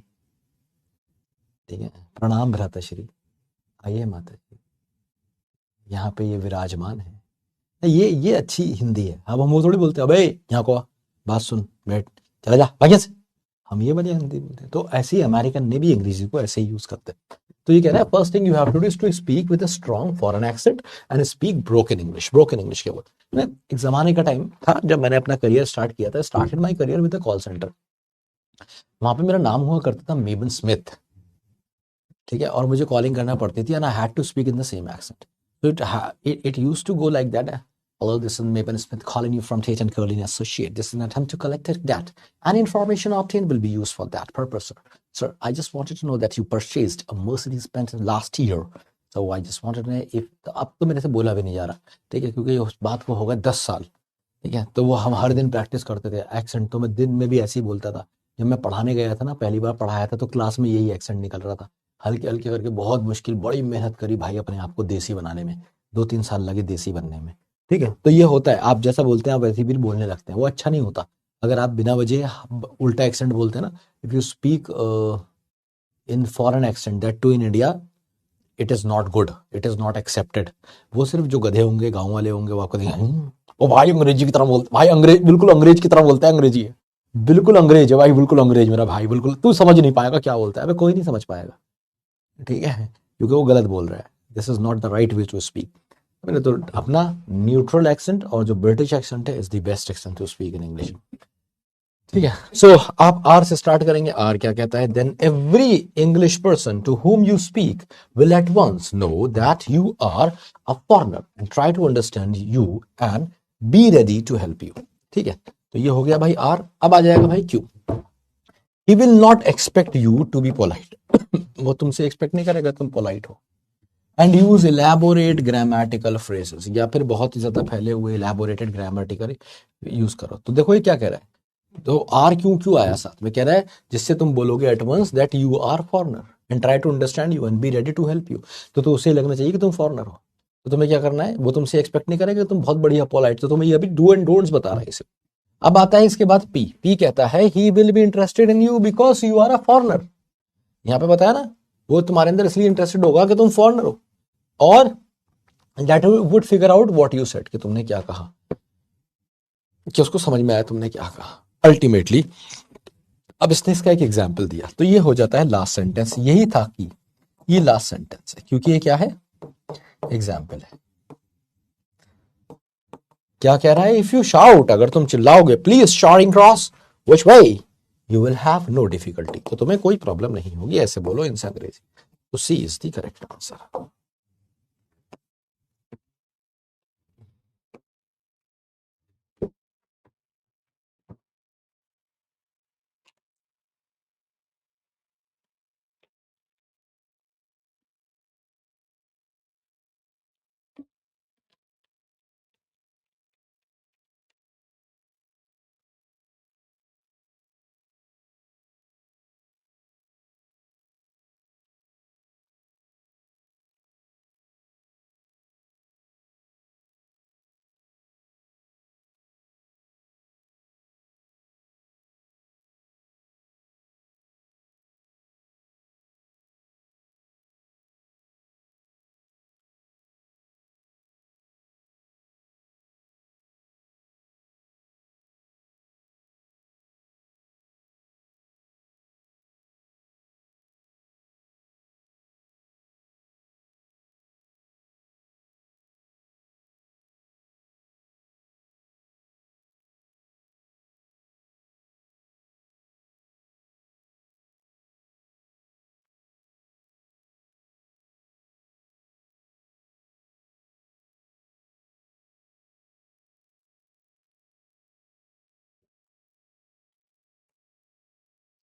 ठीक है, प्रणाम भ्राताश्री, आइए माता जी, यहाँ पे ये विराजमान है। ये अच्छी हिंदी है। अब हम वो थोड़ी बोलते हैं अबे यहाँ को आ, बात सुन बैठ, चला जा भाग्य से। हम ये बढ़िया हिंदी बोलते हैं। तो ऐसे ही अमेरिकन ने भी अंग्रेजी को ऐसे ही यूज करते हैं। तो ये कह रहा है first thing you have to do is to speak with a strong foreign accent and speak broken English. Broken English क्या बोलते हैं। एक जमाने का टाइम था जब मैंने अपना करियर स्टार्ट किया था, started my career with a call centre. वहां पे मेरा नाम हुआ करता था मेबन स्मिथ। ठीक है, और मुझे कॉलिंग करना पड़ती थी and I had to speak in the same accent. So it used to go like that. Hello, this is Maven Smith calling you from Tate and Curlin Associate. This is an attempt to collect that. Any information obtained will be used for that purpose, sir. Sir, I just wanted to know that you purchased a Mercedes-Benz last year. So I just wanted to know if अब तो मेरे से बोला भी नहीं जा रहा, ठीक है, क्योंकि उस बात को होगा 10 साल। ठीक है, तो वो हम हर दिन प्रैक्टिस करते थे। एक्सेंट तो मैं दिन में भी ऐसे ही बोलता था। जब मैं पढ़ाने गया था ना, पहली बार पढ़ाया था, तो क्लास में यही एक्सेंट निकल रहा था, हल्के हल्के करके। बहुत मुश्किल, बड़ी मेहनत करी भाई अपने आप को देसी बनाने में, 2-3 साल लगे देसी बनने में। ठीक है, तो ये होता है, आप जैसा बोलते हैं आप वैसे भी बोलने लगते हैं, वो अच्छा नहीं होता। अगर आप बिना वजह उल्टा एक्सेंट बोलते हैं ना, if you speak in foreign accent that too in India, it is not good, it is not accepted. वो सिर्फ जो गधे होंगे, गाँव वाले होंगे, वो आपको ओ भाई अंग्रेजी की तरह बोलते, भाई अंग्रेज, बिल्कुल अंग्रेज की तरह बोलता है, अंग्रेजी है, बिल्कुल अंग्रेज है भाई, बिल्कुल अंग्रेज मेरा भाई, बिल्कुल तू समझ नहीं पाएगा क्या बोलता है। अबे कोई नहीं समझ पाएगा, ठीक है, क्योंकि वो गलत बोल रहा है। This is not the right way to speak. मैंने तो अपना न्यूट्रल एक्सेंट और जो ब्रिटिश एक्सेंट है is the best accent to speak in English. ठीक है, सो आप आर से स्टार्ट करेंगे। आर क्या कहता है, then every English person to whom you speak will at once know that you are a foreigner and try to understand you and be ready to help you. ठीक है, तो ये हो गया भाई आर। अब आ जाएगा भाई Q. He will not expect you to be polite. वो तुमसे एक्सपेक्ट नहीं करेगा तुम पोलाइट हो। And use elaborate grammatical phrases, या फिर बहुत ही ज्यादा फैले हुए इलेबोरेटेड ग्रामेटिकल यूज करो। तो देखो ये क्या कह रहा है, तो आर क्यों आया साथ में, कह रहा है जिससे तुम बोलोगे at once that you are foreigner and try to understand you and be ready to help you. तो उसे लगना चाहिए कि तुम फॉरनर हो, तो तुम्हें क्या करना है, वो तुमसे एक्सपेक्ट नहीं करेगा तुम बहुत बढ़िया पोलाइट, तो तुम्हें ये अभी डू एंड डोंट्स बता रहा है इसे। अब आता है इसके बाद पी कहता है he will be interested in you because you are a foreigner. यहाँ पे बताया ना, वो तुम्हारे अंदर इसलिए इंटरेस्टेड होगा कि तुम फॉरनर हो, और that would figure out what you said, कि तुमने क्या कहा, कि उसको समझ में आया तुमने क्या कहा अल्टीमेटली। अब इसने इसका एक एग्जाम्पल दिया, तो ये हो जाता है लास्ट सेंटेंस। यही था कि ये लास्ट सेंटेंस है, क्योंकि ये क्या है, एग्जाम्पल है। क्या कह रहा है, इफ यू शाउट, अगर तुम चिल्लाओगे, please shouting cross which way you will have no difficulty, तो तुम्हें कोई प्रॉब्लम नहीं होगी, ऐसे बोलो इनसे अंग्रेजी। तो सी इज द करेक्ट आंसर।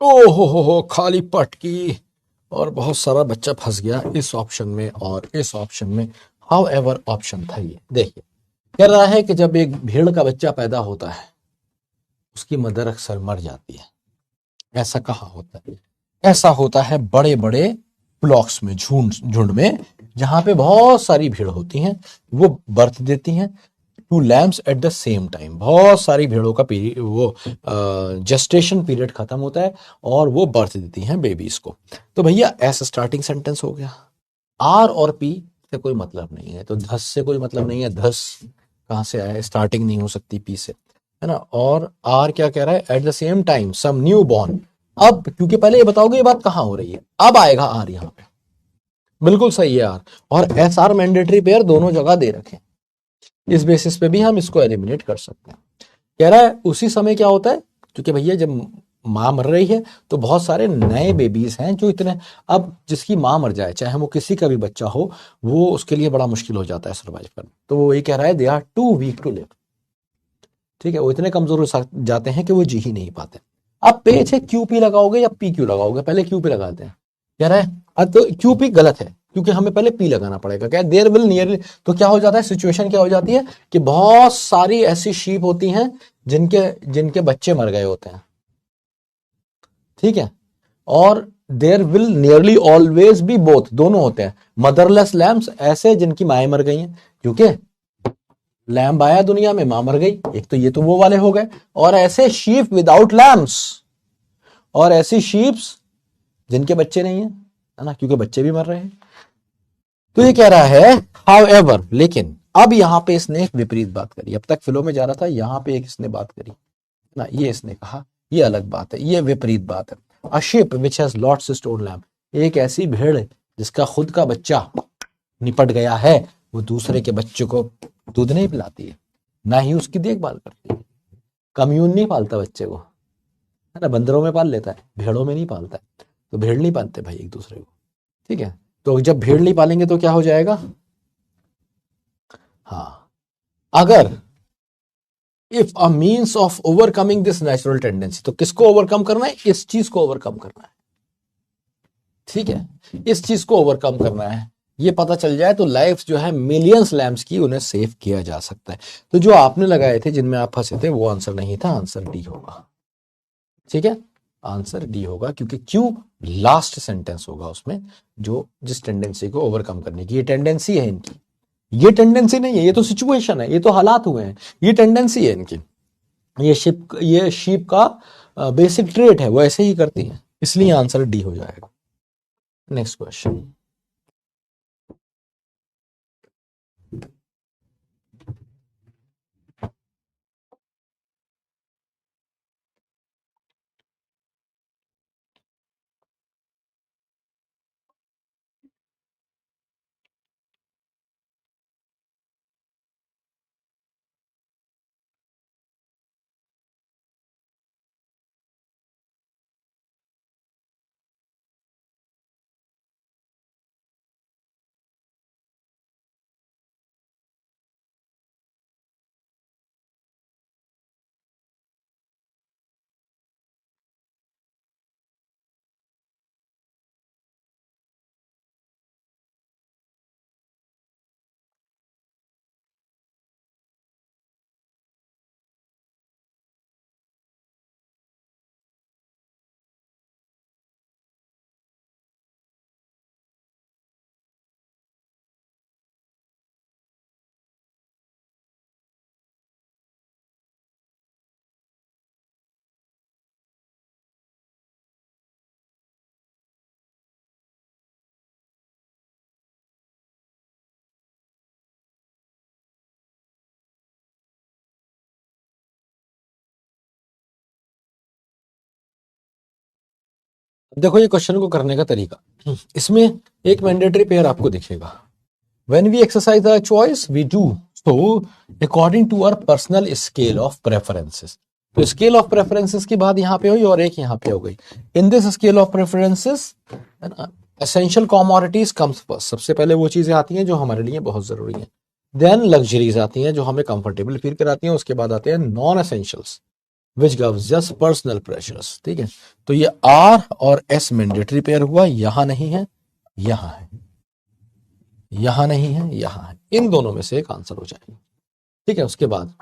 ओ हो, खाली पटकी, और बहुत सारा बच्चा फंस गया इस ऑप्शन में और इस ऑप्शन में। हाउ एवर ऑप्शन था ये, देखिए कह रहा है कि जब एक भेड़ का बच्चा पैदा होता है उसकी मदर अक्सर मर जाती है। ऐसा कहाँ होता है, ऐसा होता है बड़े बड़े ब्लॉक्स में, झुंड में, जहां पे बहुत सारी भीड़ होती हैं, वो बर्थ देती हैं two lambs at the same time. बहुत सारी भेड़ों का पीरियड, वो जेस्टेशन पीरियड खत्म होता है और वो बर्थ देती हैं बेबीज को। तो भैया ऐसा स्टार्टिंग सेंटेंस हो गया। आर और पी से कोई मतलब नहीं है, तो धस से कोई मतलब नहीं है, धस कहां से आया, स्टार्टिंग नहीं हो सकती पी से, है ना। और आर क्या कह रहा है, at the same time some new born. अब क्योंकि पहले ये बताओगे ये बात कहां हो रही है, अब आएगा आर यहाँ पे, बिल्कुल सही है आर। और एस आर मैंडेटरी पेयर दोनों जगह दे रखे, इस बेसिस पे भी हम इसको एलिमिनेट कर सकते हैं। कह रहा है उसी समय क्या होता है, क्योंकि भैया जब माँ मर रही है तो बहुत सारे नए बेबीज हैं जो इतने, अब जिसकी माँ मर जाए चाहे वो किसी का भी बच्चा हो, वो उसके लिए बड़ा मुश्किल हो जाता है सर्वाइव करना। तो वो ये कह रहा है they are too weak to live, ठीक है, वो इतने कमजोर हो जाते हैं कि वो जी ही नहीं पाते। अब पेज है क्यू पी लगाओगे या पी क्यू लगाओगे, पहले क्यू पी लगाते हैं। कह रहा है तो क्यू पी गलत है क्योंकि हमें पहले पी लगाना पड़ेगा। क्या देयर विल नियरली, तो क्या हो जाता है, सिचुएशन क्या हो जाती है कि बहुत सारी ऐसी शीप होती हैं जिनके जिनके बच्चे मर गए होते हैं, ठीक है, और there will nearly always be both, दोनों होते हैं। मदरलेस लैम्स, ऐसे जिनकी माएँ मर गई हैं, क्योंकि लैम्ब आया दुनिया में मां मर गई, एक तो ये तो वो वाले हो गए। और ऐसे शीप विदाउट लैम्स, और ऐसी शीप्स जिनके बच्चे नहीं है ना, क्योंकि बच्चे भी मर रहे हैं। तो ये कह रहा है हाउ एवर, लेकिन अब यहां पे इसने एक विपरीत बात करी। अब तक फ्लो में जा रहा था, यहां पे एक इसने बात करी ना, ये इसने कहा ये अलग बात है, ये विपरीत बात है। A ship which has lots store lamb, एक ऐसी भेड़ जिसका खुद का बच्चा निपट गया है, वो दूसरे के बच्चे को दूध नहीं पिलाती है, ना ही उसकी देखभाल करती है। कम्यून नहीं पालता बच्चे को, है ना, बंदरों में पाल लेता है, भेड़ों में नहीं पालता है। तो भेड़ नहीं पालते भाई एक दूसरे को, ठीक है। तो जब भेड़ नहीं पालेंगे तो क्या हो जाएगा, हाँ, अगर if a means of overcoming this natural tendency, तो किसको ओवरकम करना है, इस चीज को ओवरकम करना है, ठीक है, इस चीज को ओवरकम करना है। ये पता चल जाए तो लाइफ जो है मिलियंस लैम्प्स की, उन्हें सेव किया जा सकता है। तो जो आपने लगाए थे जिनमें आप फंसे थे वो आंसर नहीं था, आंसर डी होगा। ठीक है, आंसर डी होगा, क्योंकि क्यों, लास्ट सेंटेंस होगा उसमें, जो जिस टेंडेंसी को ओवरकम करने की, ये टेंडेंसी है इनकी, ये टेंडेंसी नहीं है, ये तो सिचुएशन है, ये तो हालात हुए हैं, ये टेंडेंसी है इनकी। ये शीप का बेसिक ट्रेट है, वो ऐसे ही करती है, इसलिए आंसर डी हो जाएगा। Next question. देखो ये क्वेश्चन को करने का तरीका, इसमें एक मैंडेटरी पेयर आपको दिखेगा। When we exercise our choice, we do so according to our personal scale of preferences. तो स्केल ऑफ प्रेफरेंसेस की बात यहां पे हुई और एक यहां पे हो गई। In this scale of preferences essential commodities comes first, सबसे पहले वो चीजें आती हैं जो हमारे लिए बहुत जरूरी हैं। देन लग्जरीज आती हैं जो हमें कंफर्टेबल फील कराती हैं। उसके बाद आते हैं non essentials which gives just personal pressures. ठीक है, तो ये आर और एस मैंडेटरी पेयर हुआ, यहां नहीं है, यहां है, यहां नहीं है, यहां है, इन दोनों में से एक आंसर हो जाएगा। ठीक है, उसके बाद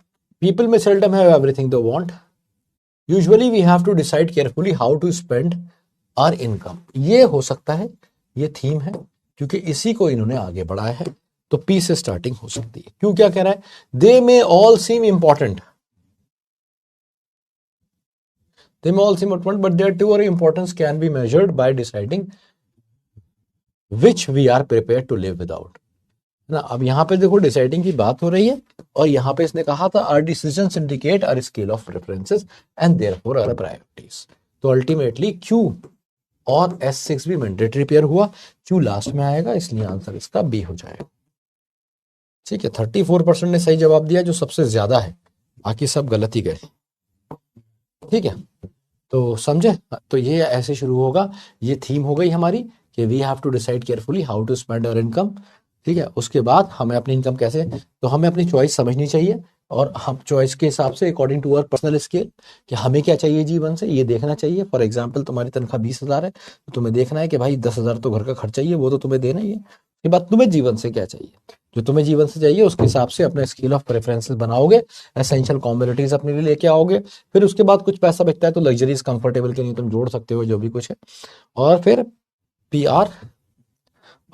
पीपल में seldom have everything they want, usually we have to decide carefully how to spend our income. ये हो सकता है, ये थीम है, क्योंकि इसी को इन्होंने आगे बढ़ाया है, तो पी से स्टार्टिंग हो सकती है। क्यों, क्या कह रहा है, they may all seem important, they may all seem important, but their true importance can be measured by deciding which we are prepared to live without। ना, अब यहां पे देखो डिसाइडिंग की बात हो रही है, और यहां पे इसने कहा था our decisions indicate our scale of preferences and therefore our priorities. तो अल्टीमेटली क्यू और S6 भी मैंडेटरी पेयर हुआ, क्यू लास्ट में आएगा, इसलिए आंसर इसका बी हो जाएगा। ठीक है, 34% ने सही जवाब दिया, जो सबसे ज्यादा है, बाकी सब गलत ही गए। ठीक है, तो समझे, तो ये ऐसे शुरू होगा, ये थीम हो गई हमारी कि we have to decide carefully how to spend our income. ठीक है, उसके बाद हमें अपनी इनकम कैसे, तो हमें अपनी चॉइस समझनी चाहिए, और हम चॉइस के हिसाब से according to our personal scale कि हमें क्या चाहिए जीवन से, ये देखना चाहिए। फॉर एग्जाम्पल तुम्हारी तनख्वाह 20,000 है, तो तुम्हें देखना है कि भाई 10,000 तो घर का खर्च चाहिए, वो तो तुम्हें देना ही है। उसके बाद तुम्हें जीवन से क्या चाहिए, जो तुम्हें जीवन से चाहिए उसके हिसाब से अपने स्केल ऑफ प्रेफरेंसेस बनाओगे, एसेंशियल कॉमोडिटीज अपने लिए लेके आओगे। फिर उसके बाद कुछ पैसा बचता है तो लग्जरीज कंफर्टेबल के लिए तुम जोड़ सकते हो, जो भी कुछ है। और फिर पी आर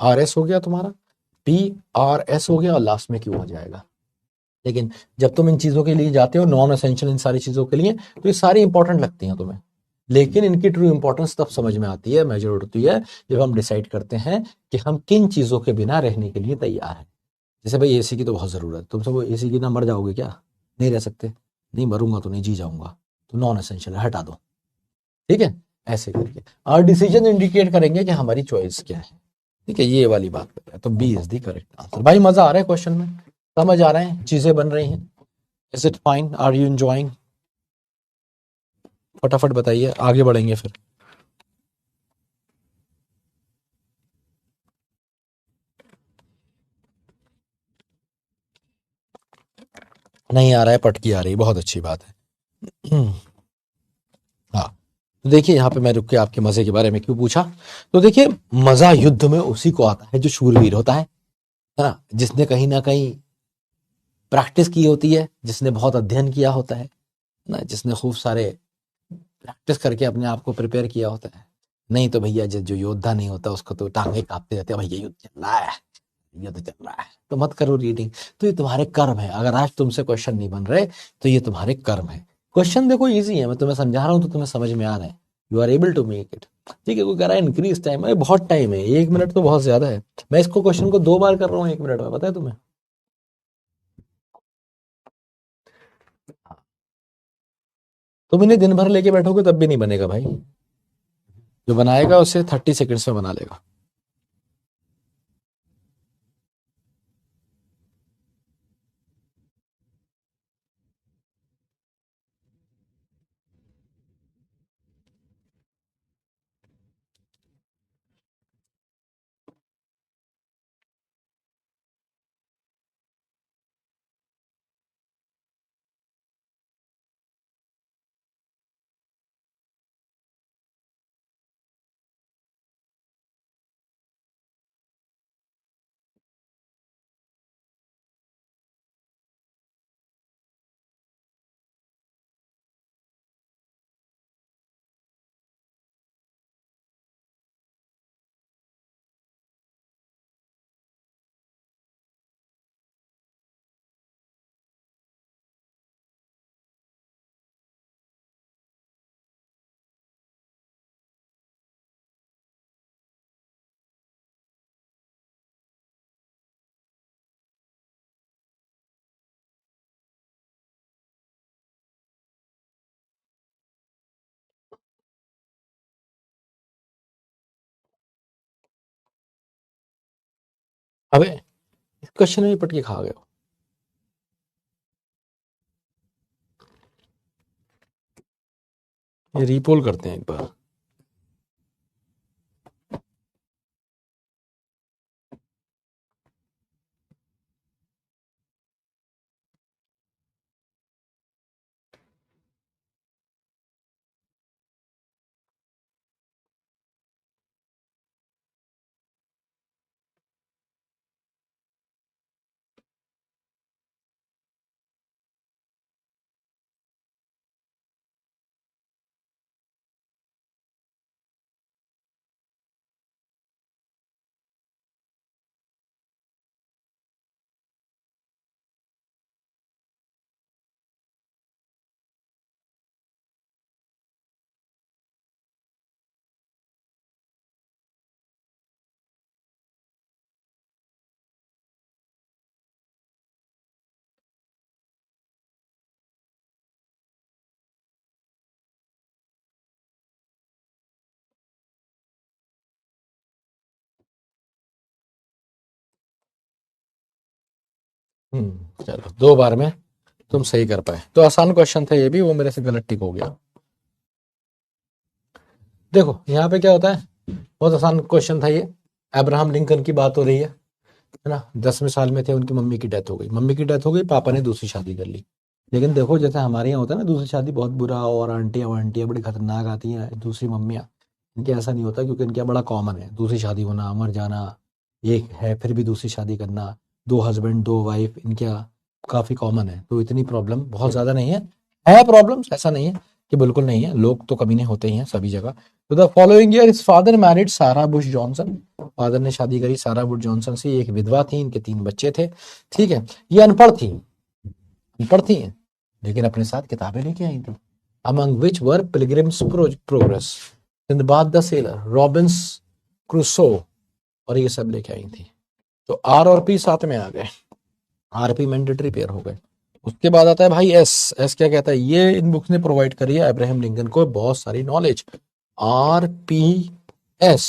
आर एस हो गया तुम्हारा, पी आर एस हो गया, और लास्ट में क्यू आ जाएगा। लेकिन जब तुम इन चीजों के लिए जाते हो, नॉन एसेंशियल इन सारी चीजों के लिए, तो ये सारी इंपॉर्टेंट लगती हैं तुम्हें, लेकिन इनकी ट्रू इंपॉर्टेंस तब समझ में आती है, मेजर होती है, जब हम डिसाइड करते हैं कि हम किन चीजों के बिना रहने के लिए तैयार हैं। जैसे भाई एसी की तो बहुत जरूरत है, तुम सब एसी की ना मर जाओगे क्या, नहीं रह सकते, नहीं मरूंगा तो नहीं जी जाऊंगा, तो नॉन एसेंशियल है, हटा दो। ठीक है, ऐसे करके और डिसीजन इंडिकेट करेंगे कि हमारी चॉइस क्या है। ठीक है, ये वाली बात कर रहा है, तो B is the correct answer. भाई मजा आ रहा है क्वेश्चन में, समझ आ रहे हैं, चीजें बन रही हैं, is it fine, are you enjoying? फटाफट बताइए, आगे बढ़ेंगे फिर। नहीं आ रहा है, पटकी आ रही, बहुत अच्छी बात है। हाँ, तो देखिए यहाँ पे मैं रुक के आपके मजे के बारे में क्यों पूछा, तो देखिए मजा युद्ध में उसी को आता है जो शूरवीर होता है ना, जिसने कहीं ना कहीं प्रैक्टिस की होती है, जिसने बहुत अध्ययन किया होता है ना, जिसने खूब सारे प्रैक्टिस करके अपने आप को प्रिपेयर किया होता है। नहीं तो भैया जो योद्धा नहीं होता उसको तो टांगे कांपते रहते हैं, भैया युद्ध चल रहा है, युद्ध चल रहा है, तो मत करो रीडिंग। तो ये तुम्हारे कर्म है, अगर आज तुमसे क्वेश्चन नहीं बन रहे तो ये तुम्हारे कर्म है। क्वेश्चन देखो इजी है, मैं तुम्हें समझा रहा हूँ तो तुम्हें समझ में आ रहा है, you are able to make it. ठीक है, कोई कह रहा है इंक्रीज टाइम, अरे बहुत टाइम है, 1 मिनट तो बहुत ज्यादा है। मैं इसको क्वेश्चन को 2 बार कर रहा हूँ 1 मिनट में, पता है तुम्हें। तुम इन्हें दिन भर लेके बैठोगे तब भी नहीं बनेगा भाई, जो बनाएगा उसे 30 सेकंड्स में बना लेगा। अबे इस क्वेश्चन में पट के खा गए हो। ये रीपोल करते हैं एक बार। चलो 2 बार में तुम सही कर पाए, तो आसान क्वेश्चन था ये भी, वो मेरे से गलत टिक हो गया। देखो यहाँ पे क्या होता है, बहुत आसान क्वेश्चन था ये। अब्राहम लिंकन की बात हो रही है ना, 10वें साल में थे, उनकी मम्मी की डेथ हो गई, मम्मी की डेथ हो गई, पापा ने दूसरी शादी कर ली। लेकिन देखो जैसे हमारे यहाँ होता है ना, दूसरी शादी बहुत बुरा, और आंटियां वांटियां बड़ी खतरनाक आती हैं दूसरी मम्मियाँ, इनके ऐसा नहीं होता, क्योंकि इनके यहाँ बड़ा कॉमन है दूसरी शादी होना, मर जाना, एक है फिर भी दूसरी शादी करना, 2 हस्बैंड 2 वाइफ इनके यहाँ काफी कॉमन है, तो इतनी प्रॉब्लम बहुत ज्यादा नहीं है प्रॉब्लम्स, ऐसा नहीं है कि बिल्कुल नहीं है, लोग तो कमीने होते ही हैं सभी जगह। तो the following year his father married सारा बुश जॉनसन, फादर ने शादी करी सारा बुश जॉनसन से, एक विधवा थी, इनके 3 बच्चे थे। ठीक है, ये अनपढ़ थी, अनपढ़ थी, लेकिन अपने साथ किताबें लेके आई थी, among which were pilgrims progress, Sinbad the seller, Robins Crusoe, और ये सब लेके आई थी। तो आर और पी साथ में आ गए, आर पी मैंडेटरी पेयर हो गए। उसके बाद आता है भाई एस, एस क्या कहता है, ये इन बुक्स ने प्रोवाइड करी है अब्राहम लिंकन को बहुत सारी नॉलेज, आर पी एस।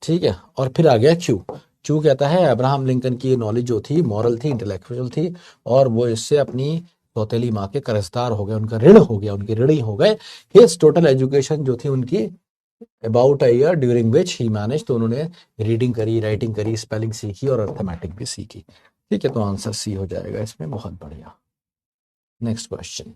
ठीक है, और फिर आ गया क्यू, क्यू कहता है अब्राहम लिंकन की नॉलेज जो थी मॉरल थी, इंटेलेक्चुअल थी, और वो इससे अपनी सौतेली माँ के कर्जदार हो गए, उनका ऋण हो गया, उनके ऋणी हो गए। हिज टोटल एजुकेशन जो थी उनकी about a year during which he manage, तो उन्होंने रीडिंग करी, राइटिंग करी, स्पेलिंग सीखी और अर्थमेटिक भी सीखी। ठीक है, तो आंसर सी हो जाएगा इसमें, बहुत बढ़िया। Next question,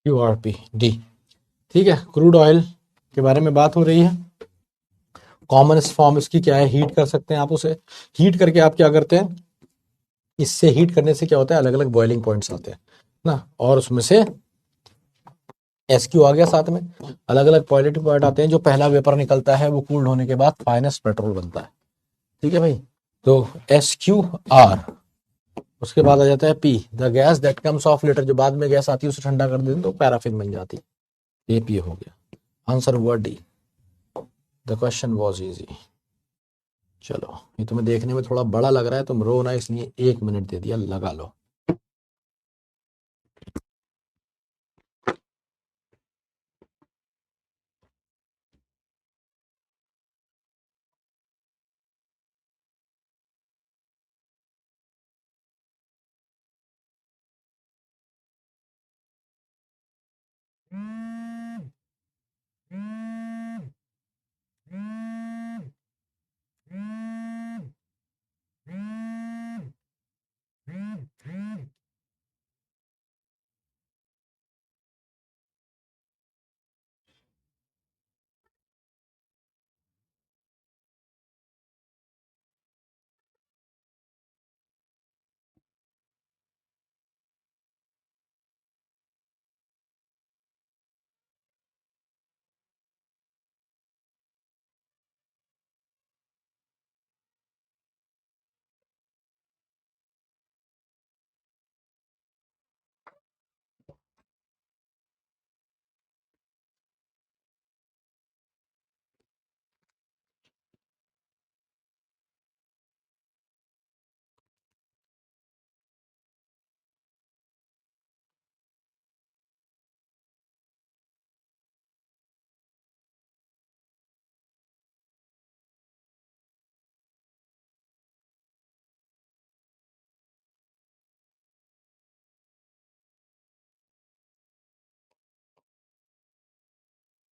QRP D. ठीक है, क्रूड ऑयल के बारे में बात हो रही है। कॉमन फॉर्म इसकी क्या है, हीट कर सकते हैं आप उसे। हीट करके आप क्या करते हैं, इससे हीट करने से क्या होता है, अलग अलग बॉइलिंग पॉइंट्स आते हैं ना, और उसमें से SQ आ गया साथ में, अलग अलग बॉइलिंग पॉइंट आते हैं। जो पहला वेपर निकलता है वो कूल्ड होने के बाद फाइनेस्ट पेट्रोल बनता है। ठीक है भाई, तो SQR। उसके बाद आ जाता है P, the gas that comes off later, जो बाद में गैस आती है उसे ठंडा कर देते हैं तो पैराफिन बन जाती है। ये P हो गया। आंसर हुआ D. The question was easy. चलो, ये तुम्हें देखने में थोड़ा बड़ा लग रहा है, तुम रो ना, इसलिए 1 मिनट दे दिया, लगा लो।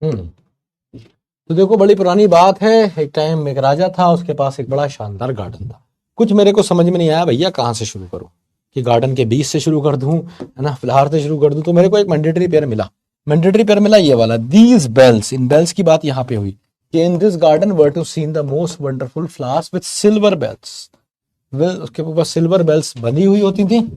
हम्म तो देखो, बड़ी पुरानी बात है। एक टाइम एक राजा था, उसके पास एक बड़ा शानदार गार्डन था। कुछ मेरे को समझ में नहीं आया भैया कहाँ से शुरू करूं, कि गार्डन के बीज से शुरू कर दूं, है ना, फ्लावर से शुरू कर दूं। तो मेरे को एक मैंडेटरी पेयर मिला। मैंडेटरी पेयर मिला ये वाला, दीज बेल्स। इन बेल्स की बात यहाँ पे हुई कि in this garden were to seen the most wonderful flowers with silver bells. उसके ऊपर सिल्वर बेल्स बनी हुई होती थी।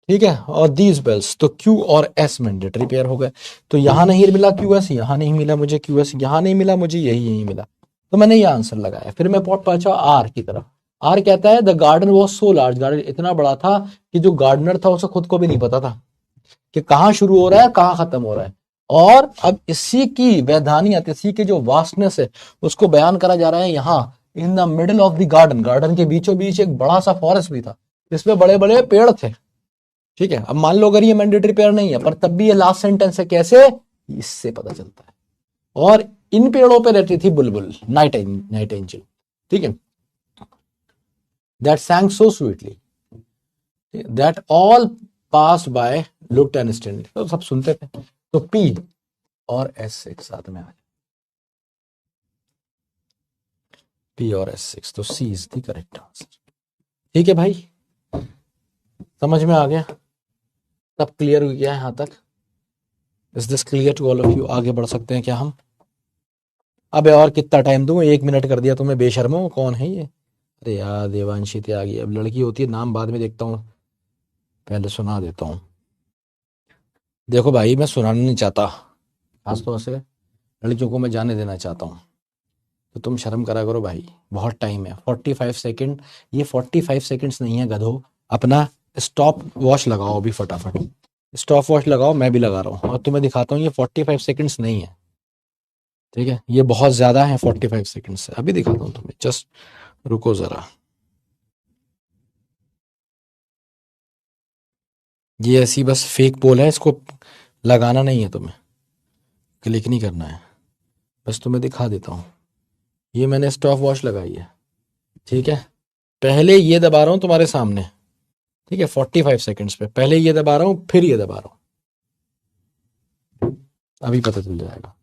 ठीक है, और दीज बेल्स, तो Q और S मैंडेटरी पेयर हो गए। तो यहां नहीं मिला QS, यहां नहीं मिला मुझे QS, यहां नहीं मिला मुझे, यही मिला। तो मैंने ये आंसर लगाया। फिर मैं पहुंचा R की तरफ। R कहता है the garden was so large, garden इतना बड़ा था कि जो गार्डनर था उसे खुद को भी नहीं पता था कि कहाँ शुरू हो रहा है कहाँ खत्म हो रहा है। और अब इसी की वैधानियत, इसी की जो वास्टनेस है, उसको बयान करा जा रहा है यहाँ। In the middle of the garden, garden के बीचों बीच एक बड़ा सा फॉरेस्ट भी था, जिसमें बड़े बड़े पेड़ थे। ठीक है, अब मान लो अगर ये मैंडेटरी पेयर नहीं है, पर तब भी ये लास्ट सेंटेंस है, कैसे, इससे पता चलता है। और इन पेड़ों पे रहती थी बुलबुल, नाइट एंजल। ठीक है, that sang so sweetly that all pass by looked and stand, तो सब सुनते थे। तो P और S एक साथ में आ जाए, P और S6, तो C is the correct answer. ठीक है भाई, समझ में आ गया, सब क्लियर हो गया यहां तक। Is this clear to all of you? आगे बढ़ सकते हैं क्या हम? अबे और कितना टाइम दूं, 1 मिनट कर दिया तुम्हें, बेशर्मो, कौन है ये? अरे यार, देवांशी त्यागी। अब लड़की होती है, नाम बाद में देखता हूँ, पहले सुना देता हूँ। देखो भाई, मैं सुनाना नहीं चाहता, खासतौर से लड़कियों को मैं जाने देना चाहता हूँ। तो तुम शर्म करा करो भाई, बहुत टाइम है, 45 सेकेंड। ये 45 सेकेंड्स नहीं है गधो। अपना स्टॉप वॉच लगाओ अभी फटाफट, स्टॉप वॉच लगाओ, मैं भी लगा रहा हूँ, और तुम्हें दिखाता हूँ ये 45 सेकेंड्स नहीं है। ठीक है, ये बहुत ज्यादा है 45 सेकेंड्स से। अभी दिखाता हूँ तुम्हें, जस्ट रुको जरा। ये ऐसी बस फेक पोल है, इसको लगाना नहीं है तुम्हें, क्लिक नहीं करना है, बस तुम्हें दिखा देता हूँ। ये मैंने स्टॉप वॉच लगाई है। ठीक है, पहले ये दबा रहा हूँ तुम्हारे सामने। ठीक है, 45 सेकेंड्स पे पहले ये दबा रहा हूँ, फिर ये दबा रहा हूँ, अभी पता चल जाएगा।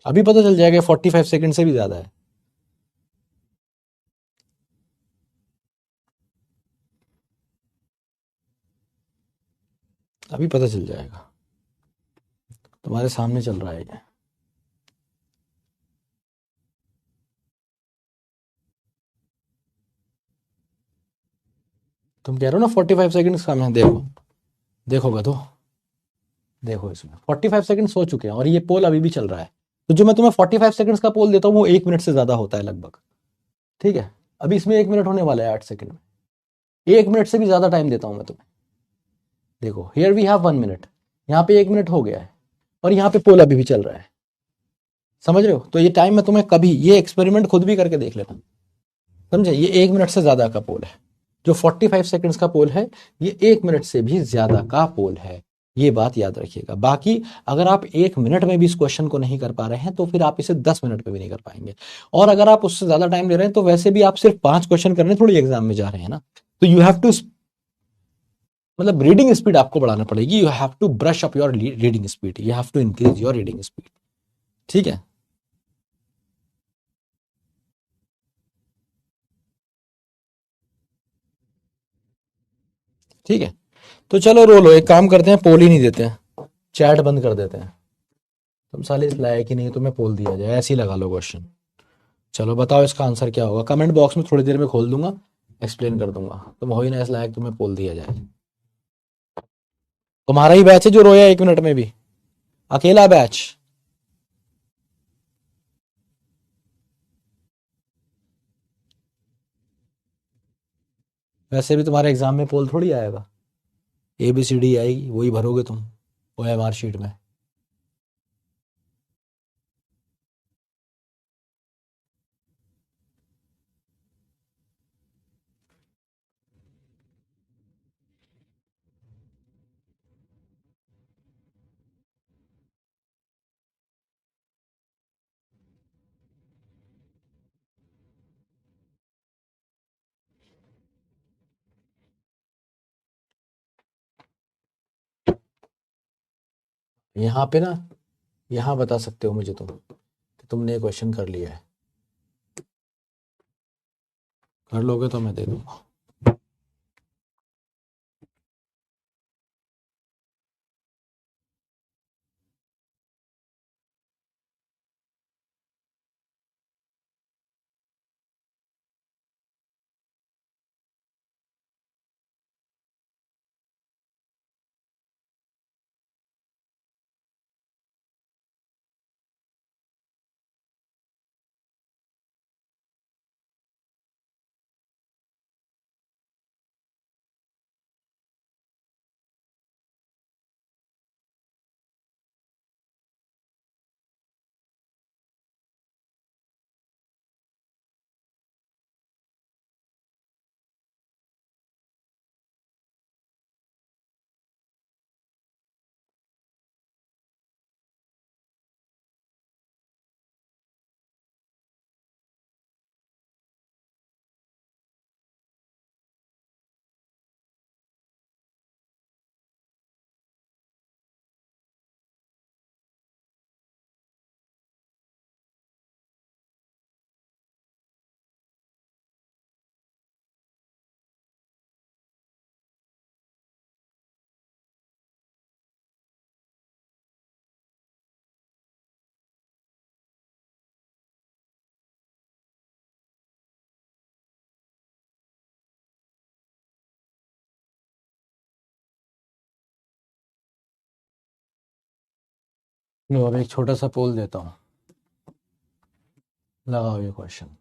अभी पता चल जाएगा 45 सेकंड से भी ज्यादा है। अभी पता चल जाएगा, तुम्हारे सामने चल रहा है ये। तुम कह रहे हो ना 45 सेकंड्स का, मैं देखो, देखोगा तो देखो, इसमें 45 सेकंड्स हो चुके हैं और ये पोल अभी भी चल रहा है। तो जो मैं तुम्हें 45 सेकंड्स का पोल देता हूँ वो 1 मिनट से ज्यादा होता है लगभग। ठीक है, अभी इसमें 1 मिनट होने वाला है 8 सेकंड में। 1 मिनट से भी ज्यादा टाइम देता हूं मैं तुम्हें। देखो, हियर वी हैव 1 मिनट, यहाँ पे 1 मिनट हो गया है और यहाँ पे पोल अभी भी चल रहा है। समझ रहे हो? तो ये टाइम में तुम्हें कभी, ये एक्सपेरिमेंट खुद भी करके देख लेना। समझे? ये 1 मिनट से ज्यादा का पोल है। जो 45 सेकंड्स का पोल है, ये 1 मिनट से भी ज्यादा का पोल है। ये बात याद रखिएगा। बाकी अगर आप 1 मिनट में भी इस क्वेश्चन को नहीं कर पा रहे हैं तो फिर आप इसे 10 मिनट में भी नहीं कर पाएंगे। और अगर आप उससे ज्यादा टाइम ले रहे हैं तो वैसे भी आप सिर्फ 5 क्वेश्चन करने थोड़ी एग्जाम में जा रहे हैं ना। तो यू हैव टू, मतलब रीडिंग स्पीड आपको बढ़ाना पड़ेगी। You have to brush up your reading speed, you have to increase your reading speed. ठीक है? ठीक है, तो चलो रोलो, एक काम करते हैं, पोल ही नहीं देते हैं, चैट बंद कर देते हैं। तुम साले इस लायक ही नहीं हो, तुम्हें पोल दिया जाए, ऐसे ही लगा लो क्वेश्चन। चलो बताओ इसका आंसर क्या होगा, कमेंट बॉक्स में थोड़ी देर में खोल दूंगा, एक्सप्लेन कर दूंगा। तुम हो ही ना इस लायक, तुम्हें पोल दिया जाए। तुम्हारा ही बैच है जो रोया 1 मिनट में भी, अकेला बैच। वैसे भी तुम्हारे एग्जाम में पोल थोड़ी आएगा, ABCD आएगी, वही भरोगे तुम OMR शीट में। यहाँ पे ना, यहाँ बता सकते हो मुझे तुम कि तुमने ये क्वेश्चन कर लिया है। कर लोगे तो मैं दे दूंगा। लो अब एक छोटा सा पोल देता हूँ, लगाओ ये क्वेश्चन।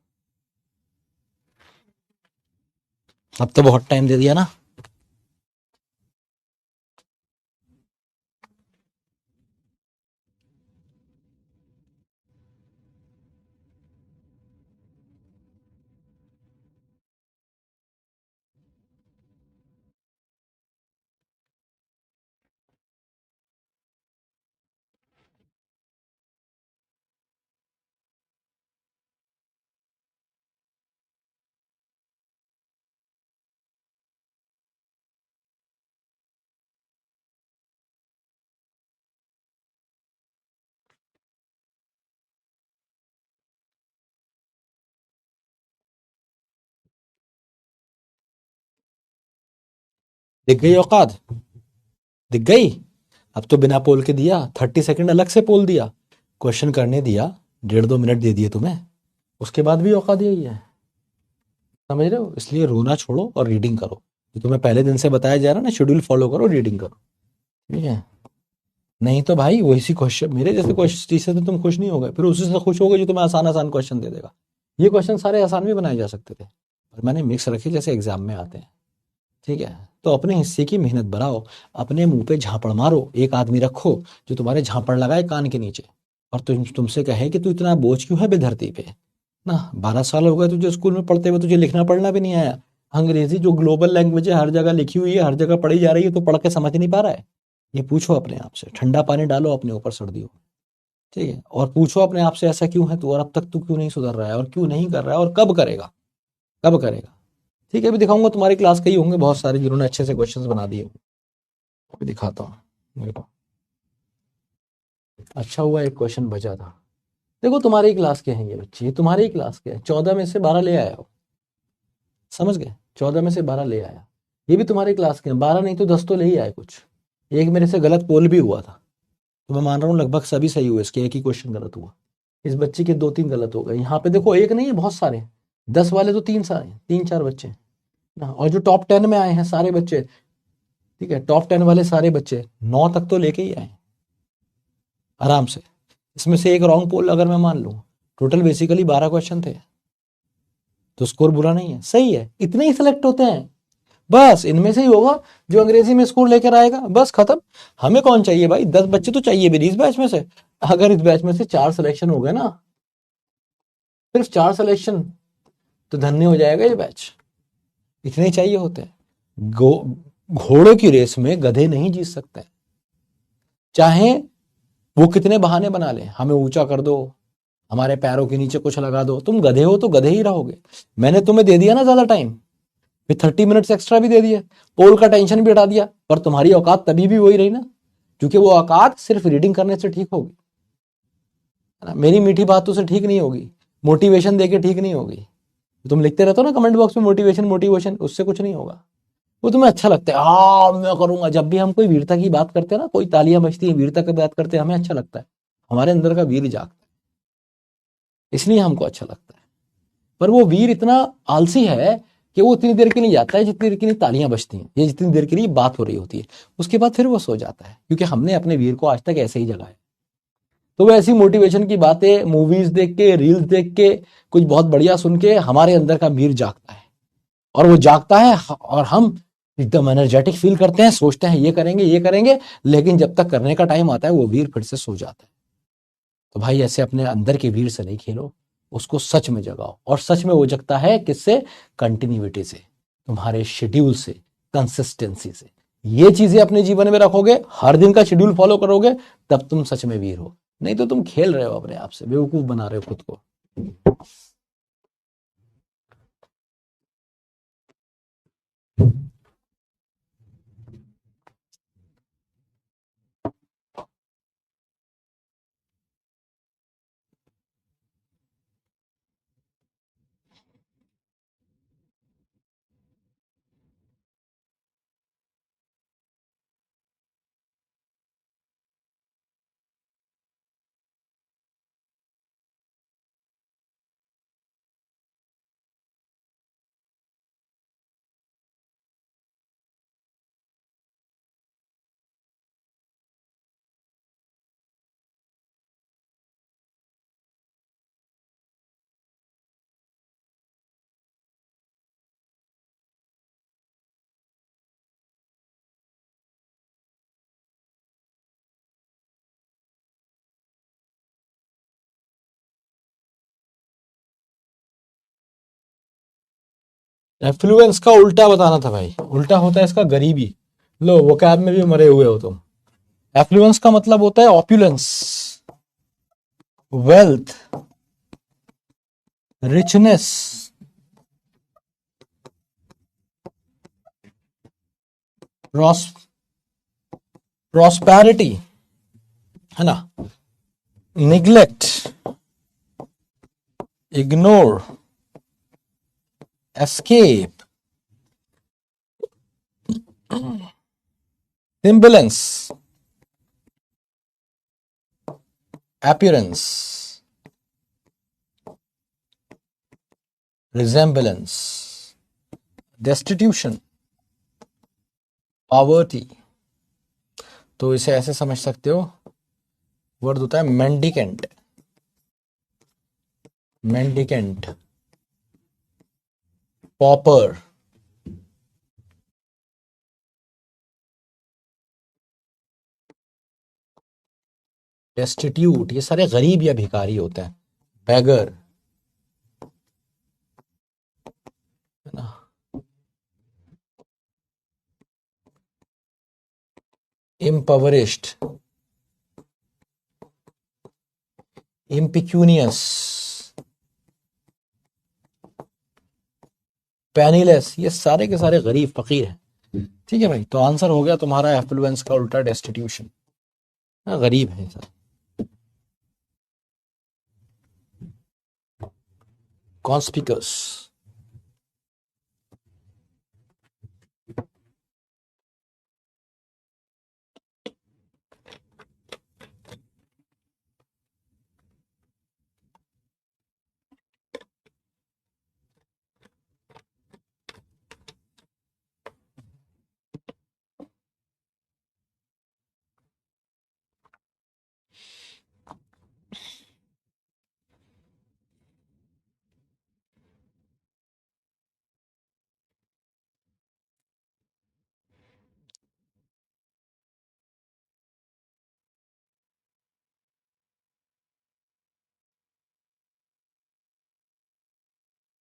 अब तो बहुत टाइम दे दिया ना। दिख गई औकात? दिख गई? अब तो बिना पोल के दिया, 30 सेकंड अलग से पोल दिया, क्वेश्चन करने दिया, 1.5-2 मिनट दे दिए तुम्हें, उसके बाद भी औकात यही है। समझ रहे हो? इसलिए रोना छोड़ो और रीडिंग करो। जो तुम्हें पहले दिन से बताया जा रहा है ना, शेड्यूल फॉलो करो, रीडिंग करो, ठीक है? नहीं तो भाई वही सी क्वेश्चन, मेरे जैसे क्वेश्चन चीज से तो तुम खुश नहीं होगे, फिर उसी से खुश होगे जो तुम्हें आसान आसान क्वेश्चन दे देगा। ये क्वेश्चन सारे आसान भी बनाए जा सकते थे, पर मैंने मिक्स रखे जैसे एग्जाम में आते हैं, ठीक है? तो अपने हिस्से की मेहनत बढ़ाओ, अपने मुंह पे झापड़ मारो, एक आदमी रखो जो तुम्हारे झापड़ लगाए कान के नीचे, और तुमसे कहे कि तू इतना बोझ क्यों है बेधरती पे ना। 12 साल हो गए तुझे स्कूल में पढ़ते हुए, तुझे लिखना पढ़ना भी नहीं आया। अंग्रेजी जो ग्लोबल लैंग्वेज है, हर जगह लिखी हुई है, हर जगह पढ़ी जा रही है, तो पढ़ के समझ नहीं पा रहा है? ये पूछो अपने आप से, ठंडा पानी डालो अपने ऊपर सर्दियों में, ठीक है? और पूछो अपने आप से ऐसा क्यों है तू, और अब तक तू क्यों नहीं सुधर रहा है, और क्यों नहीं कर रहा है, और कब करेगा, कब करेगा? ठीक है, अभी दिखाऊंगा, तुम्हारी क्लास के ही होंगे बहुत सारे जिन्होंने अच्छे से क्वेश्चंस बना दिए। अभी दिखाता हूँ, देखो। अच्छा हुआ एक क्वेश्चन बचा था। देखो तुम्हारी ही क्लास के हैं ये बच्चे, ये तुम्हारी ही क्लास के हैं, 14 में से 12 ले आया हो, समझ गए? 14 में से 12 ले आया। ये भी तुम्हारी क्लास के हैं, 12 नहीं तो 10 तो ले ही आए कुछ। एक मेरे से गलत पोल भी हुआ था, तो मैं मान रहा हूँ लगभग सभी सही हुए, इसके एक ही क्वेश्चन गलत हुआ। इस बच्चे के 2-3 गलत हो गए। यहाँ पे देखो एक नहीं है, बहुत सारे हैं। 10 वाले तो 3 सारे, 3-4 बच्चे हैं ना। और जो टॉप 10 में आए हैं सारे बच्चे, ठीक है, टॉप 10 वाले सारे बच्चे 9 तक तो लेके ही आए आराम से। इसमें से एक रॉन्ग पोल अगर मैं मान लूँ, टोटल बेसिकली 12 क्वेश्चन थे, तो स्कोर बुरा नहीं है, सही है। इतने ही सिलेक्ट होते हैं, बस इनमें से ही होगा जो अंग्रेजी में स्कोर लेकर आएगा, बस खत्म। हमें कौन चाहिए भाई, 10 बच्चे तो चाहिए भी नहीं इस बैच में से। अगर इस बैच में से 4 सिलेक्शन हो गए ना, सिर्फ 4 सिलेक्शन, तो धन्य हो जाएगा ये बैच। इतने ही चाहिए होते हैं। घोड़ों की रेस में गधे नहीं जीत सकते, चाहे वो कितने बहाने बना ले, हमें ऊंचा कर दो, हमारे पैरों के नीचे कुछ लगा दो, तुम गधे हो तो गधे ही रहोगे। मैंने तुम्हें दे दिया ना ज्यादा टाइम, फिर 30 मिनट्स एक्स्ट्रा भी दे दिया, पोल का टेंशन भी हटा दिया, पर तुम्हारी औकात तभी भी वही रही ना, क्योंकि वो औकात सिर्फ रीडिंग करने से ठीक होगी, है ना? मेरी मीठी बातों से ठीक नहीं होगी, मोटिवेशन देके ठीक नहीं होगी। तुम लिखते रहते हो ना कमेंट बॉक्स में मोटिवेशन मोटिवेशन, उससे कुछ नहीं होगा। वो तुम्हें अच्छा लगता है, हाँ मैं करूंगा। जब भी हम कोई वीरता की बात करते हैं ना, कोई तालियां बजती हैं, वीरता की बात करते हैं, हमें अच्छा लगता है, हमारे अंदर का वीर जागता है, इसलिए हमको अच्छा लगता है। पर वो वीर इतना आलसी है कि वो उतनी देर के लिए जाता है जितनी देर के लिए तालियां बजती हैं, या जितनी देर के लिए बात हो रही होती है, उसके बाद फिर वो सो जाता है, क्योंकि हमने अपने वीर को आज तक ऐसे ही जगाया। तो वो ऐसी मोटिवेशन की बातें मूवीज देख के, रील्स देख के, कुछ बहुत बढ़िया सुन के हमारे अंदर का वीर जागता है, और वो जागता है, और हम एकदम एनर्जेटिक फील करते हैं, सोचते हैं ये करेंगे ये करेंगे, लेकिन जब तक करने का टाइम आता है वो वीर फिर से सो जाता है। तो भाई ऐसे अपने अंदर के वीर से नहीं खेलो, उसको सच में जगाओ, और सच में वो जगता है किससे? कंटिन्यूटी से, तुम्हारे शेड्यूल से, कंसिस्टेंसी से। ये चीजें अपने जीवन में रखोगे, हर दिन का शेड्यूल फॉलो करोगे, तब तुम सच में वीर हो। नहीं तो तुम खेल रहे हो अपने आप से, बेवकूफ बना रहे हो खुद को। एफ्लुएंस का उल्टा बताना था भाई, उल्टा होता है इसका गरीबी। लो वो कैब में भी मरे हुए हो तुम। एफ्लुएंस का मतलब होता है ऑप्युलेंस, वेल्थ, रिचनेस, प्रॉस्पेरिटी, है ना? Neglect, ignore, escape, semblance, appearance, resemblance, destitution, poverty। तो इसे ऐसे समझ सकते हो, वर्ड होता है मेंडिकेंट, मेंडिकेंट, पॉपर, डेस्टिट्यूट, ये सारे गरीब या भिखारी होते हैं। बैगर, है ना, इम्पवरिश्ड, इम्पिक्यूनियस, पेनीलेस, ये सारे के सारे गरीब फकीर हैं। ठीक है भाई, तो आंसर हो गया तुम्हारा एफ्लुएंस का उल्टा डेस्टिट्यूशन, गरीब है सर। कॉन्स्पिकस,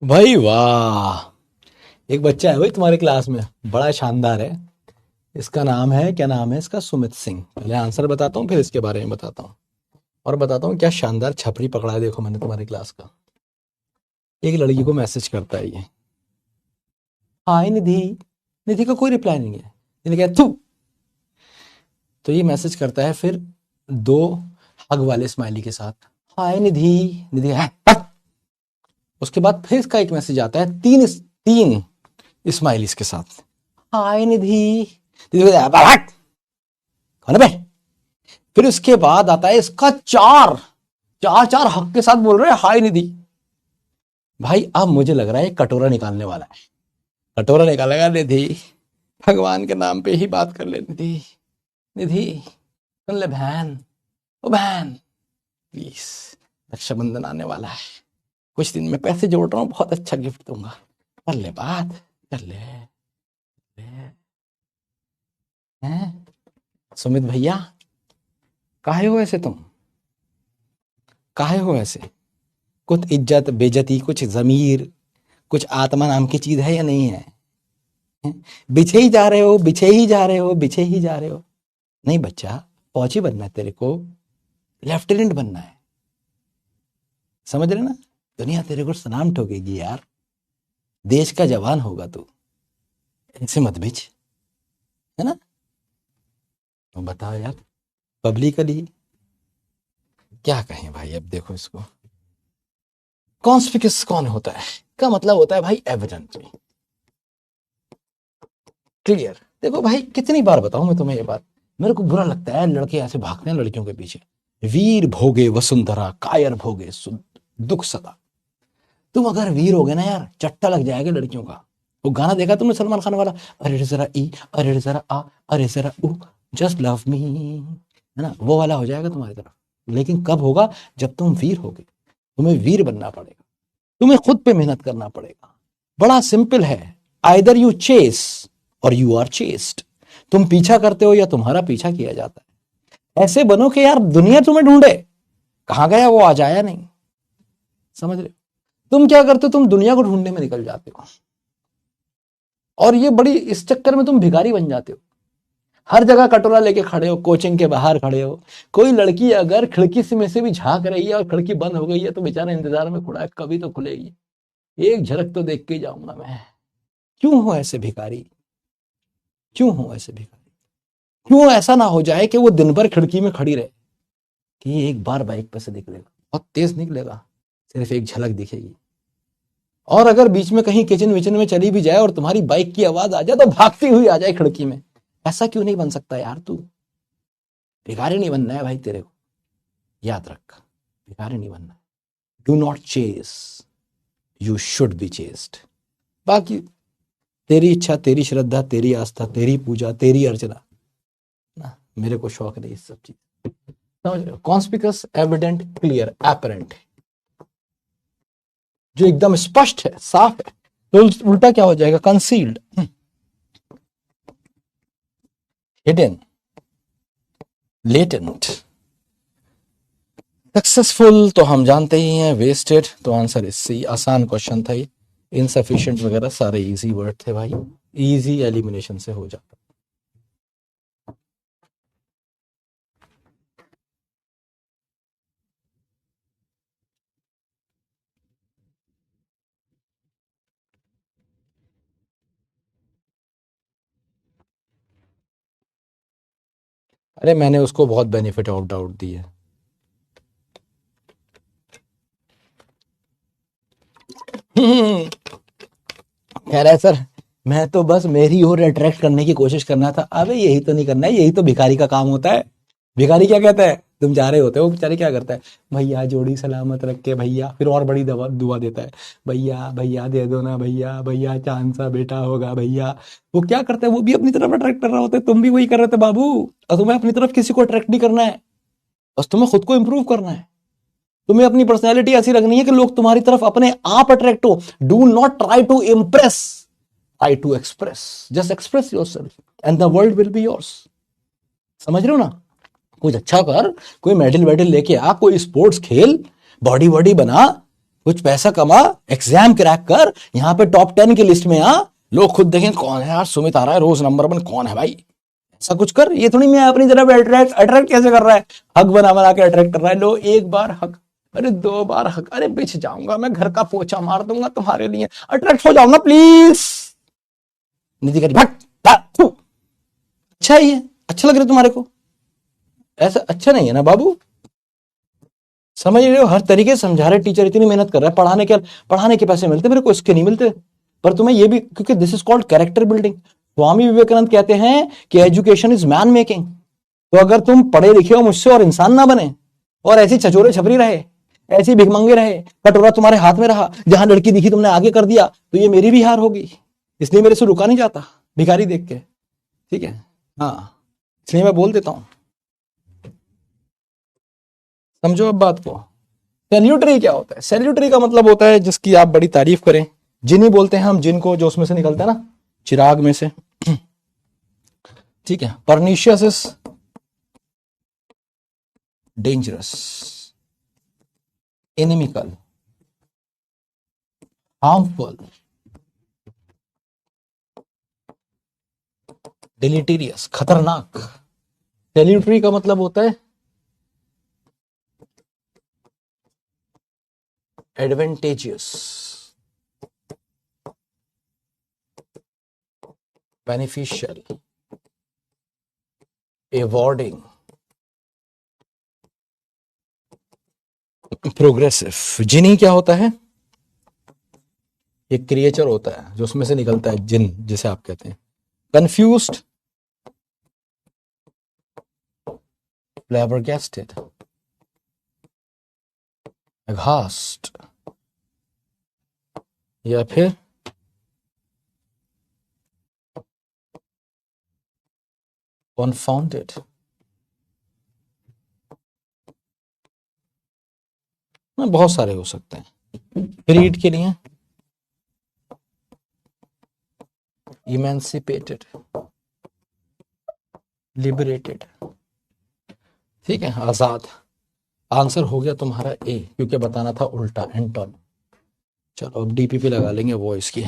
भाई वाह, एक बच्चा है भाई तुम्हारे क्लास में, बड़ा शानदार है। इसका नाम है, क्या नाम है इसका, सुमित सिंह। पहले आंसर बताता हूँ, फिर इसके बारे में बताता हूँ, और बताता हूँ क्या शानदार छपरी पकड़ा है देखो मैंने तुम्हारी क्लास का। एक लड़की को मैसेज करता है ये, हाय निधि। निधि का कोई रिप्लाई नहीं है, निधि कहता तू। तो ये मैसेज करता है फिर दो हग वाले स्माइली के साथ, हाय निधि। निधि है, उसके बाद फिर इसका एक मैसेज आता है तीन तीन स्माइलीज के साथ, हाय निधि। कौन है? फिर उसके बाद आता है इसका चार चार चार हक के साथ बोल रहे हैं हाय निधि। भाई अब मुझे लग रहा है कटोरा निकालने वाला है, कटोरा निकालेगा। निधि, भगवान के नाम पे ही बात कर ले निधि। निधि सुन ले बहन, ओ बहन प्लीज, रक्षाबंधन आने वाला है, कुछ दिन में पैसे जोड़ रहा हूँ, बहुत अच्छा गिफ्ट दूंगा, कर ले बात, कर ले, हैं? सुमित भैया काहे हो ऐसे तुम, काहे हो ऐसे? कुछ इज्जत बेइज्जती, कुछ जमीर, कुछ आत्मा नाम की चीज है या नहीं है? बिछे ही जा रहे हो, बिछे ही जा रहे हो, बिछे ही जा रहे हो। नहीं बच्चा, फौजी बनना है तेरे को, लेफ्टिनेंट बनना है, समझ रहे ना? दुनिया तेरे को सलाम ठोकेगी यार, देश का जवान होगा तू, इनसे मत बिछ, है ना? तो बताओ यार, पब्लिकली क्या कहें भाई। अब देखो इसको, कॉन्स्पिकस कौन होता है का मतलब होता है भाई एविडेंटली, क्लियर। देखो भाई, कितनी बार बताऊं मैं तुम्हें ये बात, मेरे को बुरा लगता है लड़के ऐसे भागते हैं लड़कियों के पीछे। वीर भोगे वसुंधरा, कायर भोगे दुख सदा। तुम अगर वीर हो गए ना यार, चट्टा लग जाएगा लड़कियों का। वो गाना देखा तुमने सलमान खान वाला, अरे जरा ई, अरे जरा आ, अरे जरा ऊ, जस्ट लव मी, है ना? वो वाला हो जाएगा तुम्हारी तरफ। लेकिन कब होगा? जब तुम वीर होगे। तुम्हें वीर बनना पड़ेगा, तुम्हें खुद पे मेहनत करना पड़ेगा। बड़ा सिंपल है, आइदर यू चेस और यू आर चेस्ड। तुम पीछा करते हो या तुम्हारा पीछा किया जाता है। ऐसे बनो कि यार दुनिया तुम्हें ढूंढे, कहां गया वो, आज आया नहीं। समझ रहे हो? तुम क्या करते हो, तुम दुनिया को ढूंढने में निकल जाते हो, और ये बड़ी, इस चक्कर में तुम भिखारी बन जाते हो। हर जगह कटोरा लेके खड़े हो, कोचिंग के बाहर खड़े हो। कोई लड़की अगर खिड़की से में से भी झांक रही है और खिड़की बंद हो गई है, तो बेचारा इंतजार में खड़ा है, कभी तो खुलेगी, एक झलक तो देख के ही जाऊंगा मैं। क्यों हो ऐसे भिखारी, क्यों हो ऐसे भिखारी? क्यों ऐसा ना हो जाए कि वो दिन भर खिड़की में खड़ी रहे, कि एक बार बाइक पे से निकलेगा, बहुत तेज निकलेगा, सिर्फ एक झलक दिखेगी। और अगर बीच में कहीं किचन विचन में चली भी जाए और तुम्हारी बाइक की आवाज आ जाए, तो भागती हुई आ जाए खिड़की में, ऐसा क्यों नहीं बन सकता यार तू? भिखारी नहीं बनना है भाई तेरे को, याद रख, भिखारी नहीं बनना है। Do not chase, you should be chased. बाकी तेरी इच्छा, तेरी श्रद्धा, तेरी आस्था, तेरी पूजा, तेरी अर्चना ना, मेरे को शौक नहीं इस सब चीज। समझ रहे हो? कॉन्स्पिकस, एविडेंट, क्लियर, एपरेंट, जो एकदम स्पष्ट है, साफ है। तो उल्टा क्या हो जाएगा? Concealed, hidden, latent. सक्सेसफुल तो हम जानते ही हैं, वेस्टेड तो आंसर इससे आसान क्वेश्चन था ये। इनसफिशिएंट वगैरह सारे इजी वर्ड थे भाई, इजी एलिमिनेशन से हो जाता। अरे मैंने उसको बहुत बेनिफिट ऑफ डाउट दी है। कह रहा है सर मैं तो बस मेरी ओर अट्रैक्ट करने की कोशिश करना था। अबे यही तो नहीं करना है, यही तो भिखारी का काम होता है। भिखारी क्या कहता है? तुम जा रहे होते हो, वो बेचारे क्या करता है? भैया जोड़ी सलामत रख के भैया, फिर और बड़ी दवा दुआ देता है, भैया भैया दे दो ना भैया, भैया चांद सा बेटा होगा भैया। वो क्या करता है? वो भी अपनी तरफ अट्रैक्ट कर रहा होता है, तुम भी वही कर रहे थे बाबू। और तुम्हें अपनी तरफ किसी को अट्रैक्ट नहीं करना है, बस तुम्हें खुद को इंप्रूव करना है। तुम्हें अपनी पर्सनैलिटी ऐसी रखनी है कि लोग तुम्हारी तरफ अपने आप अट्रैक्ट हो। Do not try to impress, try to express. Just express yourself and the world will be yours. समझ रहे हो ना? कुछ अच्छा कर, कोई मेडल वेडल लेके आ, कोई स्पोर्ट्स खेल, बॉडी वॉडी बना, कुछ पैसा कमा, एग्जाम क्रैक कर, यहाँ पे टॉप 10 की लिस्ट में आ, लोग खुद देखें कौन है यार सुमित आ रहा है रोज नंबर 1, कौन है भाई। ऐसा कुछ कर। ये थोड़ी मैं अपनी तरफ अट्रैक्ट अट्रैक्ट कैसे कर रहा है? हक बना बना के अट्रैक्ट कर रहा है। लो एक बार हक, अरे 2 बार हक, अरे बिछ जाऊंगा मैं, घर का पोछा मार दूंगा तुम्हारे लिए, अट्रैक्ट हो जाओ ना प्लीज। निधि करी भट, अच्छा ही है, अच्छा लग रहा है तुम्हारे को? ऐसा अच्छा नहीं है ना बाबू। समझ रहे हो? हर तरीके से समझा रहे, टीचर इतनी मेहनत कर रहा है, पढ़ाने के पैसे मिलते, मेरे को इसके नहीं मिलते। पर तुम्हें ये भी, क्योंकि this is called character building. Swami Vivekananda कहते हैं कि एजुकेशन इज मैन मेकिंग। तो अगर तुम पढ़े लिखे हो मुझसे और इंसान ना बने, और ऐसी छचोरे छपरी रहे, ऐसी भिखमंगे रहे, कटोरा तुम्हारे हाथ में रहा, जहां लड़की दिखी तुमने आगे कर दिया, तो ये मेरी भी हार होगी। इसलिए मेरे से रुका नहीं जाता भिखारी देख के। ठीक है? हाँ, इसलिए मैं बोल देता हूं। समझो अब बात को। सैल्यूटरी क्या होता है? सैल्यूटरी का मतलब होता है जिसकी आप बड़ी तारीफ करें। जिनी बोलते हैं हम जिनको, जो उसमें से निकलता है ना, चिराग में से। ठीक है? Pernicious is dangerous, inimical, harmful, deleterious, खतरनाक। सैल्यूटरी का मतलब होता है एडवेंटेजियस, बेनिफिशियल, अवॉर्डिंग, प्रोग्रेसिव। जिनी क्या होता है? एक क्रिएचर होता है जो उसमें से निकलता है, जिन जिसे आप कहते हैं। कंफ्यूज्ड, फ्लैबरगेस्टेड, अघास्ट, या फिर कॉन्फाउंडेड। बहुत सारे हो सकते हैं। फ्रीड के लिए इमेंसिपेटेड, लिबरेटेड। ठीक है? आजाद। आंसर हो गया तुम्हारा ए, क्योंकि बताना था उल्टा, एंटोन। चलो अब डीपीपी लगा लेंगे वॉइस की।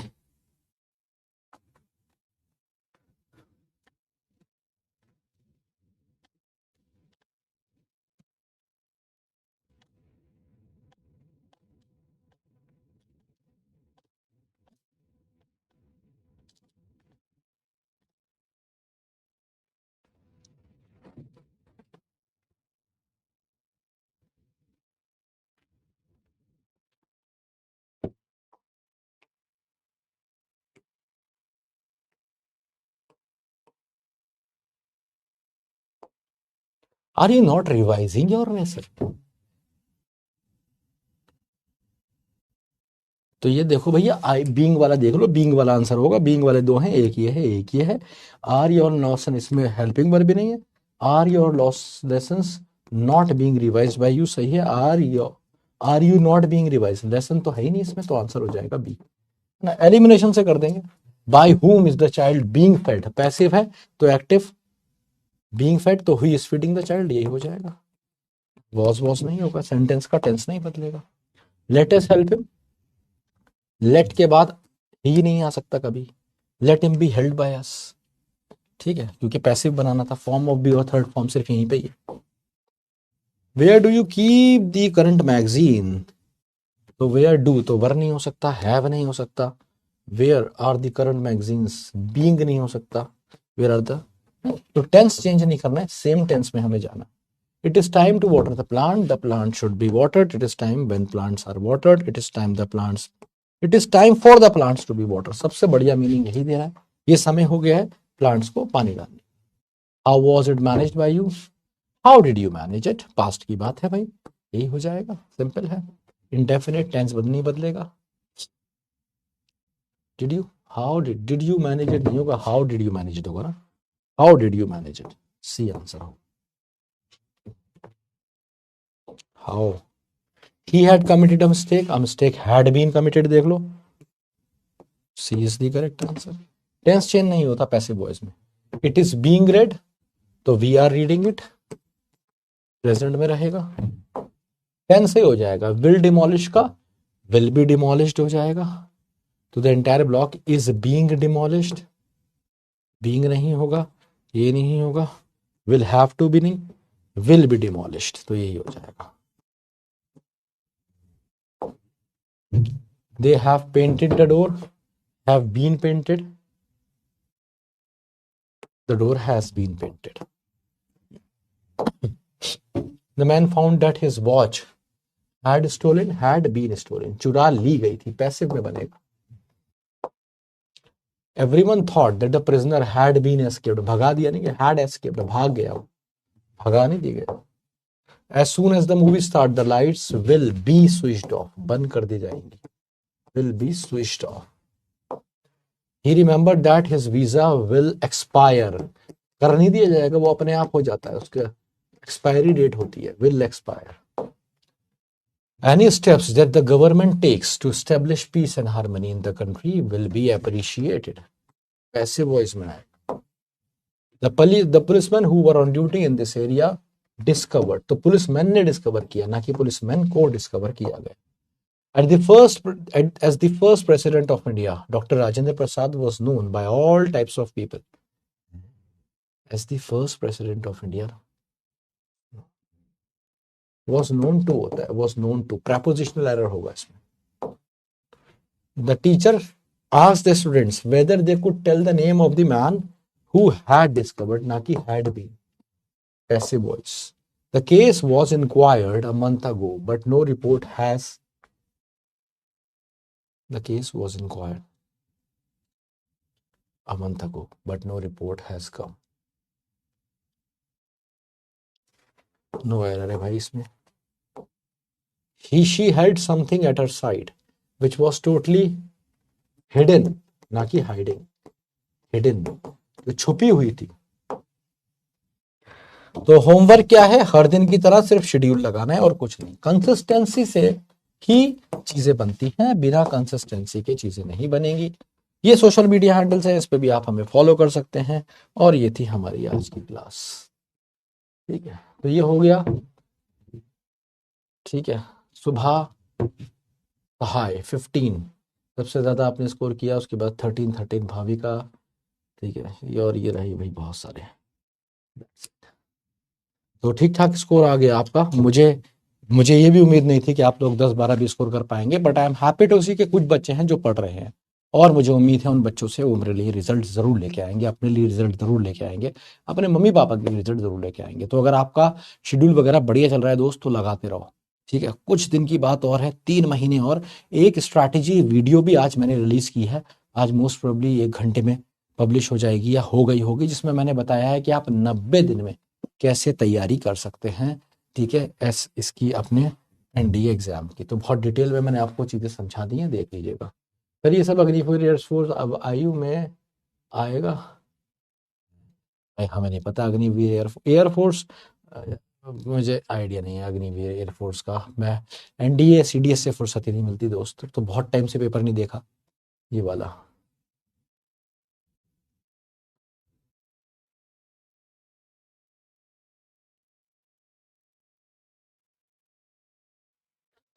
Are you not revising your lesson? तो ये देखो भैया, आई बीइंग वाला देख लो, बीइंग वाला आंसर होगा। बीइंग वाले दो हैं, एक ये है एक ये है। आर योर लेसन, इसमें हेल्पिंग वर्ब भी नहीं है। Are your loss lessons not being revised by you, सही है। Are you not being revised, lesson तो है ही नहीं इसमें, तो आंसर हो जाएगा बी ना। एलिमिनेशन से कर देंगे। By whom is the child being fade, passive है तो एक्टिव, बीइंग फेड तो हुई इज फीडिंग द चाइल्ड, यही हो जाएगा। वॉज नहीं होगा, सेंटेंस का टेंस नहीं बदलेगा। Let us help him, let के बाद ही नहीं आ सकता कभी। Let him be helped by us, ठीक है, क्योंकि पैसिव बनाना था। फॉर्म ऑफ बी और थर्ड फॉर्म सिर्फ यहीं पे ही है। Where do you keep the current magazine, तो वेयर डू तो वर नहीं हो सकता, हैव नहीं हो सकता। Where are the current magazines, being नहीं हो सकता। वेयर आर द, तो टेंस चेंज नहीं करना है, सेम टेंस में हमें जाना। It is time to water the plant should be watered, it is time when plants are watered, it is time the plants, it is time for the plants to be water. सबसे बढ़िया meaning यही दे रहा है, ये समय हो गया है प्लांट्स को पानी डालने। How was it managed by you, how did you manage it, past की बात है भाई, यही हो जाएगा, सिंपल है। इंडेफिनिट टेंस नहीं बदलेगा। Did you, how did you manage it नहीं होगा, how did you manage it होगा ना। How did you manage it, C answer हो। How, he had committed a mistake had been committed, देख लो, C is the correct answer. Tense change नहीं होता passive voice में। इट इज बीइंग रेड, तो we are reading it, present में रहेगा, tense से हो जाएगा। विल डिमोलिश का विल बी डिमोलिश्ड हो जाएगा, तो the entire block is being demolished, being नहीं होगा, ये नहीं होगा। विल हैव टू बी नहीं, विल बी डिमोलिश्ड, तो यही हो जाएगा। They have painted the door, have been painted, the door has been painted. The man found that his watch had been stolen, चुरा ली गई थी, पैसिव में बनेगा। Everyone thought that the prisoner had been escaped, भगा दिया नहीं कि had escaped, भाग गया वो, भगा नहीं दिया गया। As soon as the movie start, the lights will be switched off, बंद कर दी जाएंगी, will be switched off. He remembered that his visa will expire, कर नहीं दिया जाएगा, वो अपने आप हो जाता है, उसके एक्सपायरी डेट होती है, will expire. Any steps that the government takes to establish peace and harmony in the country will be appreciated. Passive voice में आएगा। The policemen who were on duty in this area discovered, तो policeman ने discover किया, ना कि policeman को discover किया गया। As the first president of India, Dr. Rajendra Prasad was known by all types of people. As the first president of India, was known to होता है, was known to, prepositional error होगा इसमें। The teacher asked the students whether they could tell the name of the man who had discovered, ना कि had been, passive voice। The case was inquired a month ago, but no report has, the case was inquired a month ago, but no report has come. No error है भाई इसमें। She had something at her side which was totally hidden, ना कि hiding, hidden, जो छुपी हुई थी। तो होमवर्क क्या है, हर दिन की तरह सिर्फ शेड्यूल लगाना है और कुछ नहीं। कंसिस्टेंसी से ही चीजें बनती हैं, बिना कंसिस्टेंसी के चीजें नहीं बनेंगी। ये सोशल मीडिया हैंडल्स है, इस पे भी आप हमें फॉलो कर सकते हैं। और ये थी हमारी आज की क्लास, ठीक है। तो ये हो गया, ठीक है। सुबह हाई 15 सबसे ज्यादा आपने स्कोर किया, उसके बाद 13 भाविका, ठीक है। ये और ये रही भाई बहुत सारे, तो ठीक ठाक स्कोर आ गया आपका। मुझे ये भी उम्मीद नहीं थी कि आप लोग 10-12 भी स्कोर कर पाएंगे, but I am happy to see कि कुछ बच्चे हैं जो पढ़ रहे हैं, और मुझे उम्मीद है उन बच्चों से वो मेरे लिए रिजल्ट जरूर लेके आएंगे, अपने लिए रिजल्ट जरूर लेके आएंगे, अपने मम्मी पापा के लिए रिजल्ट जरूर लेके आएंगे। तो अगर आपका शेड्यूल वगैरह बढ़िया चल रहा है दोस्त, तो लगाते रहो, ठीक है। कुछ दिन की बात और है, 3 महीने और। एक स्ट्रैटेजी वीडियो भी आज मैंने रिलीज की है, आज मोस्ट प्रोबेबली 1 घंटे में पब्लिश हो जाएगी या हो गई होगी, जिसमें मैंने बताया है कि आप 90 दिन में कैसे तैयारी कर सकते हैं, ठीक है, इसकी अपने एनडीए एग्जाम की। तो बहुत डिटेल में मैंने आपको चीजें समझा दी हैं, देख लीजिएगा। फिर ये सब अग्निवीर एयरफोर्स अब आयु में आएगा, हमें नहीं पता। अग्निवीर एयरफोर्स मुझे आइडिया नहीं है अग्निवीर एयरफोर्स का। मैं एनडीए सीडीएस से फुर्सत ही नहीं मिलती दोस्त, तो बहुत टाइम से पेपर नहीं देखा ये वाला।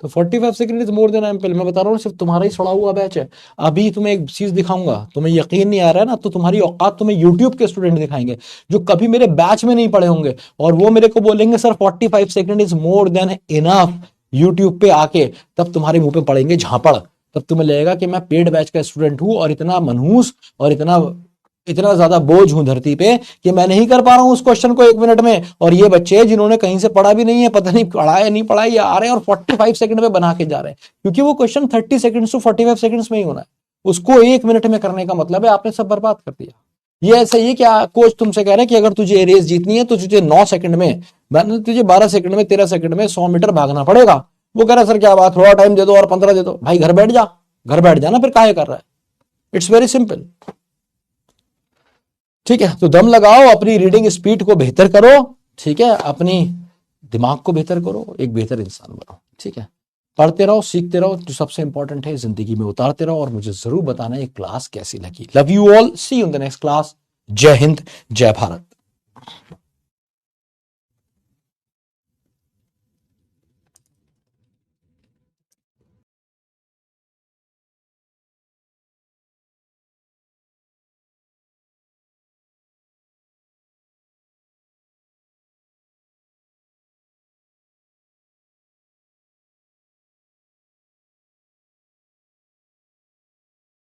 तो 45 second is more than ample. मैं बता रहा हूँ सिर्फ तुम्हारा ही सड़ा हुआ बैच है। अभी तुम्हें एक चीज दिखाऊंगा, तुम्हें यकीन नहीं आ रहा है ना, तो तुम्हारी औकात तुम्हें यूट्यूब के स्टूडेंट दिखाएंगे जो कभी मेरे बैच में नहीं पढ़े होंगे, और वो मेरे को बोलेंगे sir 45 second is more than enough YouTube पे आके, तब तुम्हारे मुंह पे पड़ेंगे झापड़। तब तुम्हें लगेगा कि मैं पेड बैच का स्टूडेंट हूं और इतना मनहूस और इतना इतना ज्यादा बोझ हूं धरती पे कि मैं नहीं कर पा रहा हूं उस क्वेश्चन को 1 मिनट में। और ये बच्चे जिन्होंने कहीं से पढ़ा भी नहीं है, पता नहीं पढ़ा है नहीं पढ़ा, ये आ रहे हैं और 45 सेकंड में बना के जा रहे हैं, क्योंकि वो क्वेश्चन 30 सेकंड टू 45 सेकंड्स में ही होना है। उसको 1 मिनट में करने का मतलब है आपने सब बर्बाद कर दिया। ये ऐसा ही क्या कोच तुमसे कह रहे हैं कि अगर तुझे रेस जीतनी है तो तुझे 9 सेकंड में, तुझे 12 सेकंड में, 13 सेकंड में 100 मीटर भागना पड़ेगा। वो कह रहा है सर क्या बात, थोड़ा टाइम दे दो और 15 दे दो। भाई घर बैठ जा, घर बैठ जाना, फिर काहे कर रहा है। It's very simple. ठीक है, तो दम लगाओ, अपनी रीडिंग स्पीड को बेहतर करो, ठीक है, अपनी दिमाग को बेहतर करो, एक बेहतर इंसान बनो। ठीक है, पढ़ते रहो, सीखते रहो, जो सबसे इंपॉर्टेंट है जिंदगी में उतारते रहो, और मुझे जरूर बताना ये क्लास कैसी लगी। Love you all, see you in the next class. जय हिंद, जय भारत।